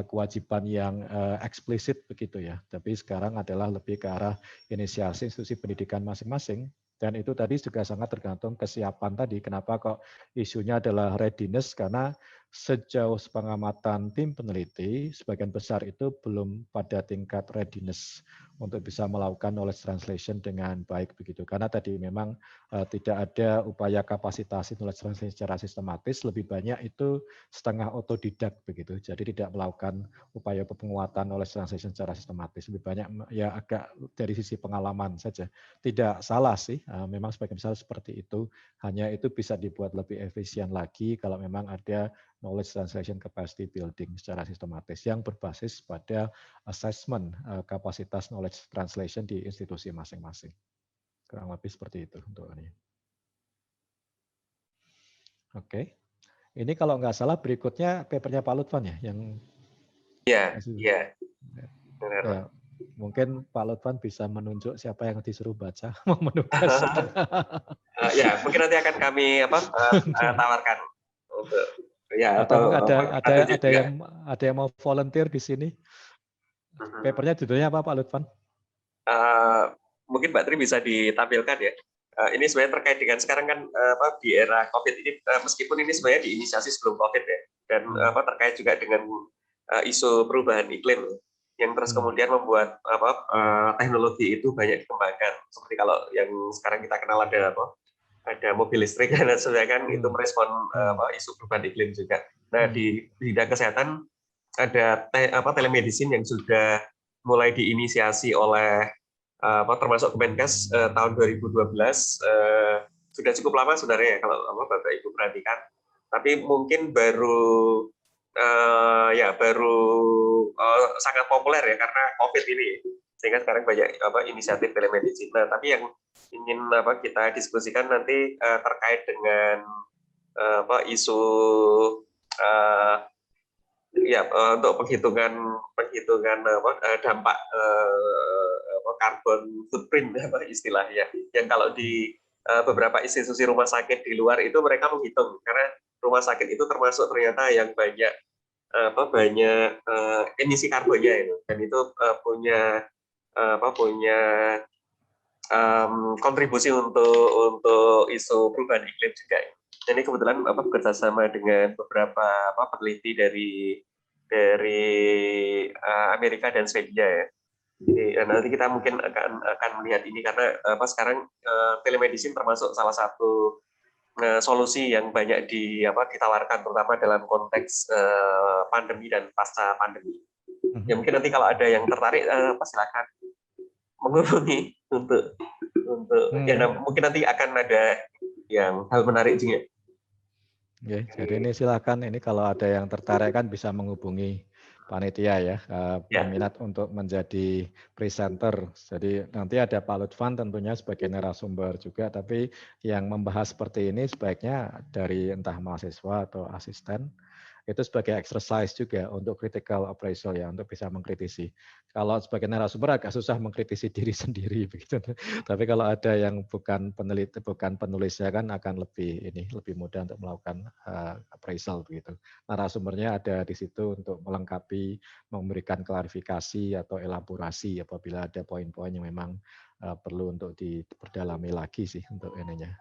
kewajiban yang eksplisit begitu ya. Tapi sekarang adalah lebih ke arah inisiasi institusi pendidikan masing-masing. Dan itu tadi juga sangat tergantung kesiapan tadi. Kenapa kok isunya adalah readiness? Karena sejauh pengamatan tim peneliti, sebagian besar itu belum pada tingkat readiness untuk bisa melakukan knowledge translation dengan baik begitu. Karena tadi memang tidak ada upaya kapasitasi knowledge translation secara sistematis, lebih banyak itu setengah otodidak begitu. Jadi tidak melakukan upaya penguatan knowledge translation secara sistematis. Lebih banyak ya agak dari sisi pengalaman saja. Tidak salah sih, memang sebagian besar seperti itu. Hanya itu bisa dibuat lebih efisien lagi kalau memang ada knowledge translation capacity building secara sistematis yang berbasis pada assessment kapasitas knowledge translation di institusi masing-masing. Kurang lebih seperti itu untuk ini. Oke. Ini kalau nggak salah berikutnya papernya Pak Lutfan ya yang Iya. Ya, mungkin Pak Lutfan bisa menunjuk siapa yang disuruh baca, mau menugas. Ya, mungkin nanti akan kami tawarkan untuk ya atau ada yang mau volunteer di sini. Papernya judulnya apa Pak Lutfan? Mungkin Mbak Tri bisa ditampilkan ya. Ini sebenarnya terkait dengan sekarang kan di era COVID ini, meskipun ini sebenarnya diinisiasi sebelum COVID ya, dan terkait juga dengan isu perubahan iklim yang terus kemudian membuat teknologi itu banyak dikembangkan. Seperti kalau yang sekarang kita kenal ada mobil listrik dan sebagainya kan itu merespon isu perubahan iklim juga. Nah di bidang kesehatan ada telemedicine yang sudah mulai diinisiasi oleh termasuk Kemenkes tahun 2012 sudah cukup lama sebenarnya kalau Bapak Ibu perhatikan, tapi mungkin baru sangat populer ya karena COVID ini. sehingga sekarang banyak inisiatif telemedicine. Nah, tapi yang ingin kita diskusikan nanti terkait dengan isu untuk penghitungan dampak carbon footprint istilahnya, yang kalau di beberapa institusi rumah sakit di luar itu mereka menghitung, karena rumah sakit itu termasuk ternyata yang banyak emisi karbonnya itu, dan itu punya kontribusi untuk isu perubahan iklim juga. Ini kebetulan bekerjasama dengan beberapa peneliti dari Amerika dan Swedia ya. Jadi nanti kita mungkin akan melihat ini, karena sekarang telemedicine termasuk salah satu solusi yang banyak ditawarkan, terutama dalam konteks pandemi dan pasca pandemi. Ya mungkin nanti kalau ada yang tertarik silakan menghubungi untuk mungkin nanti akan ada yang hal menarik juga. Oke, jadi ini silakan, ini kalau ada yang tertarik kan bisa menghubungi panitia ya, berminat untuk menjadi presenter. Jadi nanti ada Pak Lutfan tentunya sebagai narasumber juga, tapi yang membahas seperti ini sebaiknya dari entah mahasiswa atau asisten, itu sebagai exercise juga untuk critical appraisal ya, untuk bisa mengkritisi. Kalau sebagai narasumber agak susah mengkritisi diri sendiri begitu. Tapi kalau ada yang bukan peneliti, bukan penulisnya kan akan lebih mudah untuk melakukan appraisal begitu. Narasumbernya ada di situ untuk melengkapi, memberikan klarifikasi atau elaborasi apabila ada poin-poin yang memang perlu untuk diperdalami lagi sih untuk ininya.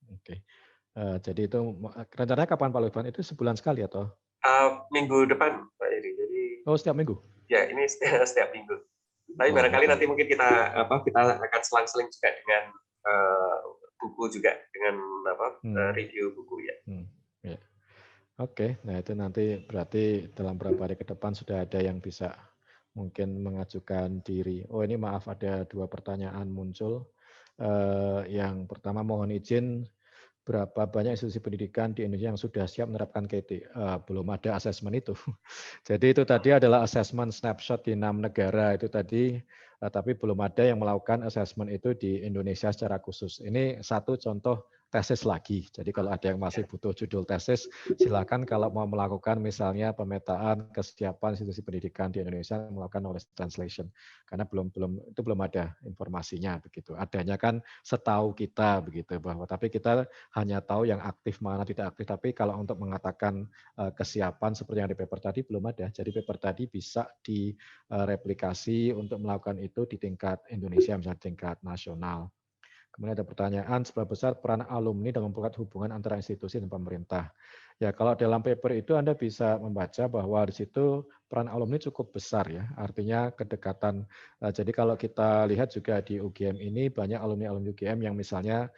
Oke. Jadi itu rencananya kapan Pak Lutfan? Itu sebulan sekali atau? Minggu depan Pak Edi. Jadi setiap minggu? Ya, ini setiap minggu. Tapi barangkali nanti mungkin kita akan selang-seling juga dengan buku juga, dengan review buku ya. Ya. Oke, nah itu nanti berarti dalam beberapa hari ke depan sudah ada yang bisa mungkin mengajukan diri. Oh ini maaf, ada 2 pertanyaan muncul. Yang pertama mohon izin, berapa banyak institusi pendidikan di Indonesia yang sudah siap menerapkan KT? Belum ada asesmen itu. Jadi itu tadi adalah asesmen snapshot di 6 negara itu tadi, tapi belum ada yang melakukan asesmen itu di Indonesia secara khusus. Ini satu contoh tesis lagi. Jadi kalau ada yang masih butuh judul tesis, silakan kalau mau melakukan misalnya pemetaan kesiapan institusi pendidikan di Indonesia melakukan knowledge translation. Karena belum ada informasinya begitu. Adanya kan setahu kita begitu, bahwa tapi kita hanya tahu yang aktif mana tidak aktif. Tapi kalau untuk mengatakan kesiapan seperti yang di paper tadi belum ada. Jadi paper tadi bisa direplikasi untuk melakukan itu di tingkat Indonesia, misalnya tingkat nasional. Kemudian ada pertanyaan, seberapa besar peran alumni dalam memperkuat hubungan antara institusi dan pemerintah? Ya, kalau dalam paper itu Anda bisa membaca bahwa di situ peran alumni cukup besar ya. Artinya kedekatan. Jadi kalau kita lihat juga di UGM ini banyak alumni-alumni UGM yang misalnya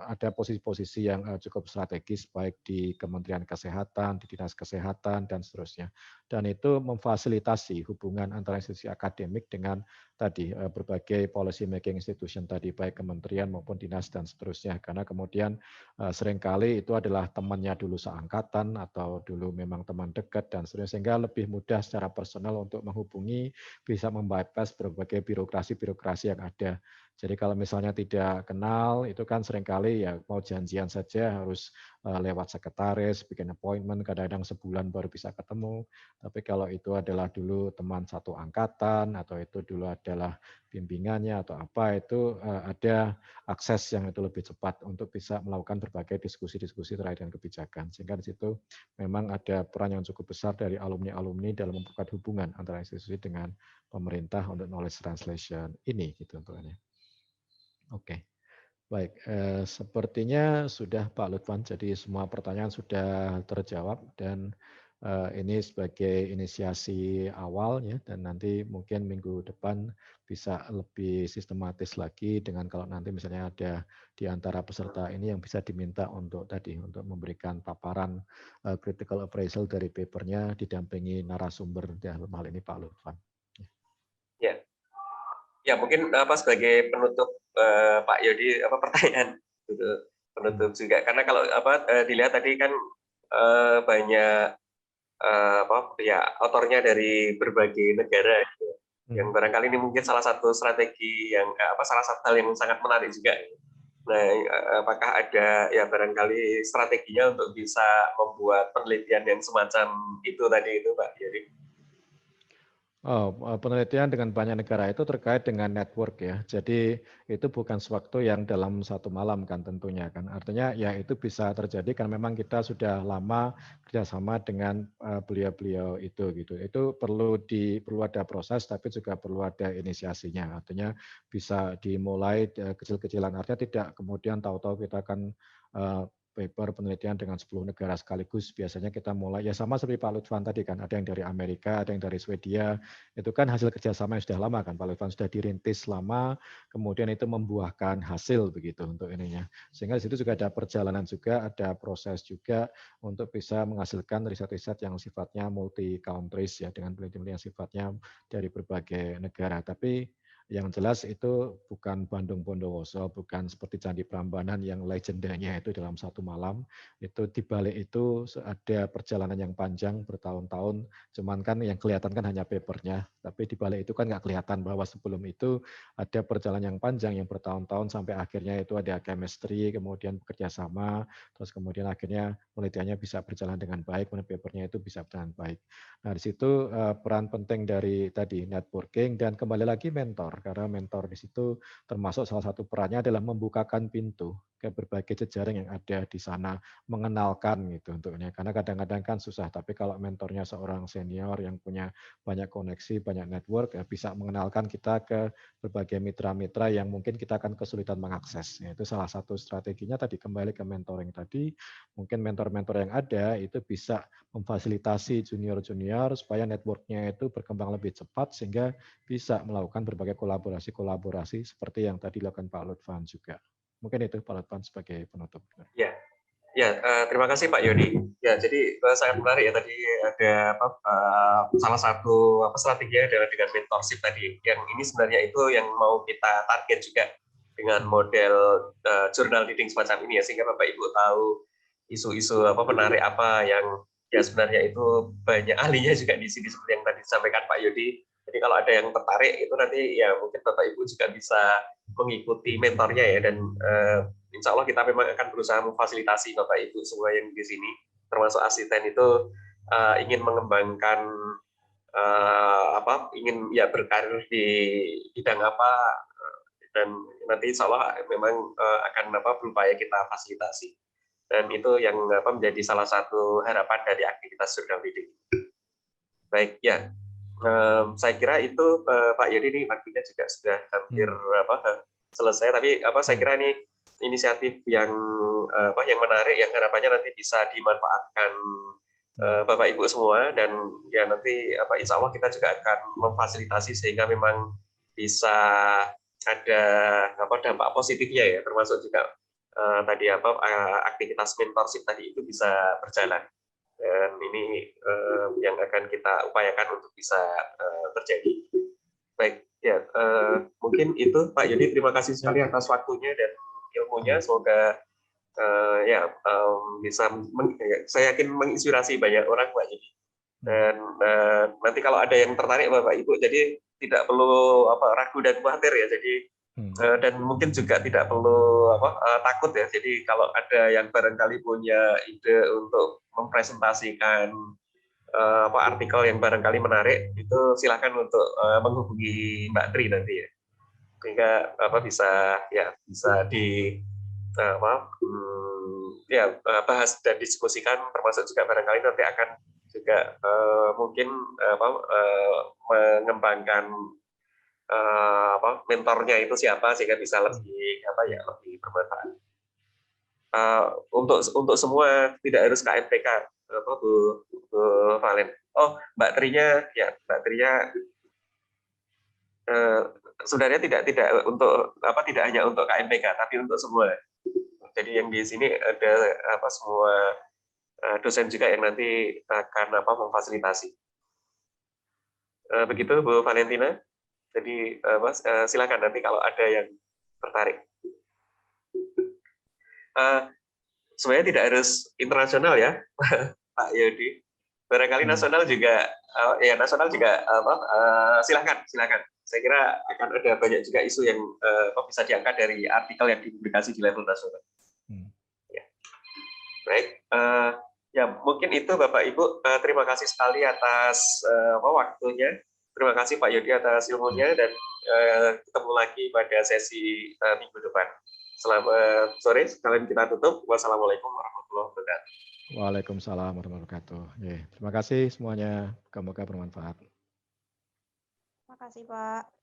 ada posisi-posisi yang cukup strategis baik di Kementerian Kesehatan, di Dinas Kesehatan dan seterusnya. Dan itu memfasilitasi hubungan antara institusi akademik dengan tadi berbagai policy making institution tadi, baik kementerian maupun dinas dan seterusnya, karena kemudian seringkali itu adalah temannya dulu seangkatan atau dulu memang teman dekat dan seterusnya, sehingga lebih mudah secara personal untuk menghubungi, bisa membypass berbagai birokrasi yang ada. Jadi kalau misalnya tidak kenal, itu kan seringkali ya mau janjian saja harus lewat sekretaris, bikin appointment, kadang-kadang sebulan baru bisa ketemu. Tapi kalau itu adalah dulu teman satu angkatan atau itu dulu adalah bimbingannya atau apa, itu ada akses yang itu lebih cepat untuk bisa melakukan berbagai diskusi-diskusi terkait dengan kebijakan. Sehingga di situ memang ada peran yang cukup besar dari alumni-alumni dalam memperkuat hubungan antara institusi dengan pemerintah untuk knowledge translation ini gitu tentunya. Oke. Baik, sepertinya sudah Pak Lutfan, jadi semua pertanyaan sudah terjawab dan ini sebagai inisiasi awal ya, dan nanti mungkin minggu depan bisa lebih sistematis lagi dengan kalau nanti misalnya ada di antara peserta ini yang bisa diminta untuk tadi untuk memberikan paparan critical appraisal dari papernya didampingi narasumber dalam hal ini Pak Lutfan. Ya mungkin sebagai penutup Pak Yodi pertanyaan penutup juga, karena kalau dilihat tadi kan banyak ya autornya dari berbagai negara. Yang barangkali ini mungkin salah satu strategi yang salah satu hal yang sangat menarik juga. Nah, apakah ada ya barangkali strateginya untuk bisa membuat penelitian yang semacam itu tadi itu, Pak Yuri? Oh, penelitian dengan banyak negara itu terkait dengan network ya. Jadi itu bukan suatu yang dalam satu malam kan tentunya kan. Artinya ya itu bisa terjadi kan memang kita sudah lama kerjasama dengan beliau-beliau itu gitu. Itu perlu ada proses tapi juga perlu ada inisiasinya. Artinya bisa dimulai kecil-kecilan. Artinya tidak kemudian tahu-tahu kita akan paper penelitian dengan 10 negara sekaligus. Biasanya kita mulai ya sama seperti Pak Lutfan tadi kan, ada yang dari Amerika, ada yang dari Swedia. Itu kan hasil kerjasama yang sudah lama kan, Pak Lutfan sudah dirintis lama, kemudian itu membuahkan hasil begitu untuk ininya. Sehingga di situ juga ada perjalanan juga, ada proses juga untuk bisa menghasilkan riset-riset yang sifatnya multi countries ya, dengan penelitian yang sifatnya dari berbagai negara. Tapi yang jelas itu bukan Bandung Bondowoso, bukan seperti Candi Prambanan yang legendanya itu dalam satu malam. Itu di balik itu ada perjalanan yang panjang bertahun-tahun. Cuman kan yang kelihatan kan hanya papernya, tapi di balik itu kan nggak kelihatan bahwa sebelum itu ada perjalanan yang panjang yang bertahun-tahun sampai akhirnya itu ada chemistry, kemudian bekerja sama, terus kemudian akhirnya penelitiannya bisa berjalan dengan baik, kemudian papernya itu bisa berjalan baik. Nah di situ peran penting dari tadi networking dan kembali lagi mentor, karena mentor di situ termasuk salah satu perannya adalah membukakan pintu ke berbagai jejaring yang ada di sana, mengenalkan gitu untuknya. Karena kadang-kadang kan susah, tapi kalau mentornya seorang senior yang punya banyak koneksi, banyak network, ya bisa mengenalkan kita ke berbagai mitra-mitra yang mungkin kita akan kesulitan mengakses. Itu salah satu strateginya tadi kembali ke mentoring tadi. Mungkin mentor-mentor yang ada itu bisa memfasilitasi junior-junior supaya network-nya itu berkembang lebih cepat sehingga bisa melakukan berbagai kolaborasi-kolaborasi seperti yang tadi dilakukan Pak Lutfan juga. Mungkin itu Pak Lutfan sebagai penutup. Ya, ya, terima kasih Pak Yodi. Ya, jadi sangat menarik ya tadi ada salah satu strateginya adalah dengan mentorship tadi. Yang ini sebenarnya itu yang mau kita target juga dengan model jurnal reading semacam ini ya, sehingga Bapak Ibu tahu isu-isu menarik apa yang ya sebenarnya itu banyak ahlinya juga di sini seperti yang tadi disampaikan Pak Yodi. Jadi kalau ada yang tertarik itu nanti ya mungkin Bapak Ibu juga bisa mengikuti mentornya ya, dan insya Allah kita memang akan berusaha memfasilitasi Bapak Ibu semua yang di sini, termasuk asisten itu ingin mengembangkan ingin ya berkarir di bidang apa, dan nanti insya Allah memang akan berupaya kita fasilitasi. Dan itu yang menjadi salah satu harapan dari aktivitas jurnal reading. Baik ya, saya kira itu Pak Yodi, ini waktunya juga sudah hampir selesai. Tapi saya kira ini inisiatif yang yang menarik, yang harapannya nanti bisa dimanfaatkan Bapak Ibu semua, dan ya nanti insya Allah kita juga akan memfasilitasi sehingga memang bisa ada dampak positifnya ya, termasuk juga tadi aktivitas mentorship tadi itu bisa berjalan, dan ini yang akan kita upayakan untuk bisa terjadi. Baik ya, mungkin itu Pak Yodi, terima kasih sekali atas waktunya dan ilmunya. Semoga bisa saya yakin menginspirasi banyak orang Pak Yodi. Dan nanti kalau ada yang tertarik Bapak Ibu, jadi tidak perlu ragu dan khawatir ya. Jadi dan mungkin juga tidak perlu takut ya. Jadi kalau ada yang barangkali punya ide untuk mempresentasikan artikel yang barangkali menarik, itu silakan untuk menghubungi Mbak Tri nanti ya, sehingga bisa di bahas dan diskusikan, termasuk juga barangkali nanti akan juga mungkin mengembangkan mentornya itu siapa sehingga bisa lebih lebih bermanfaat untuk semua, tidak harus KMPK Bu Valen. Oh, Mbak Trinya sebenarnya tidak untuk tidak hanya untuk KMPK tapi untuk semua. Jadi yang di sini ada semua dosen juga yang nanti akan memfasilitasi. Begitu Bu Valentina. Jadi silakan nanti kalau ada yang tertarik. Sebenarnya tidak harus internasional ya, Pak Yodi. Barangkali nasional juga, nasional juga silakan. Saya kira akan ada banyak juga isu yang bisa diangkat dari artikel yang dipublikasi di level nasional. Ya. Baik, ya mungkin itu Bapak Ibu. Terima kasih sekali atas waktunya. Terima kasih Pak Yodi atas ilmunya dan ketemu lagi pada sesi minggu depan. Selamat sore, sekalian kita tutup. Wassalamualaikum warahmatullahi wabarakatuh. Waalaikumsalam warahmatullahi wabarakatuh. Terima kasih semuanya. Semoga bermanfaat. Terima kasih Pak.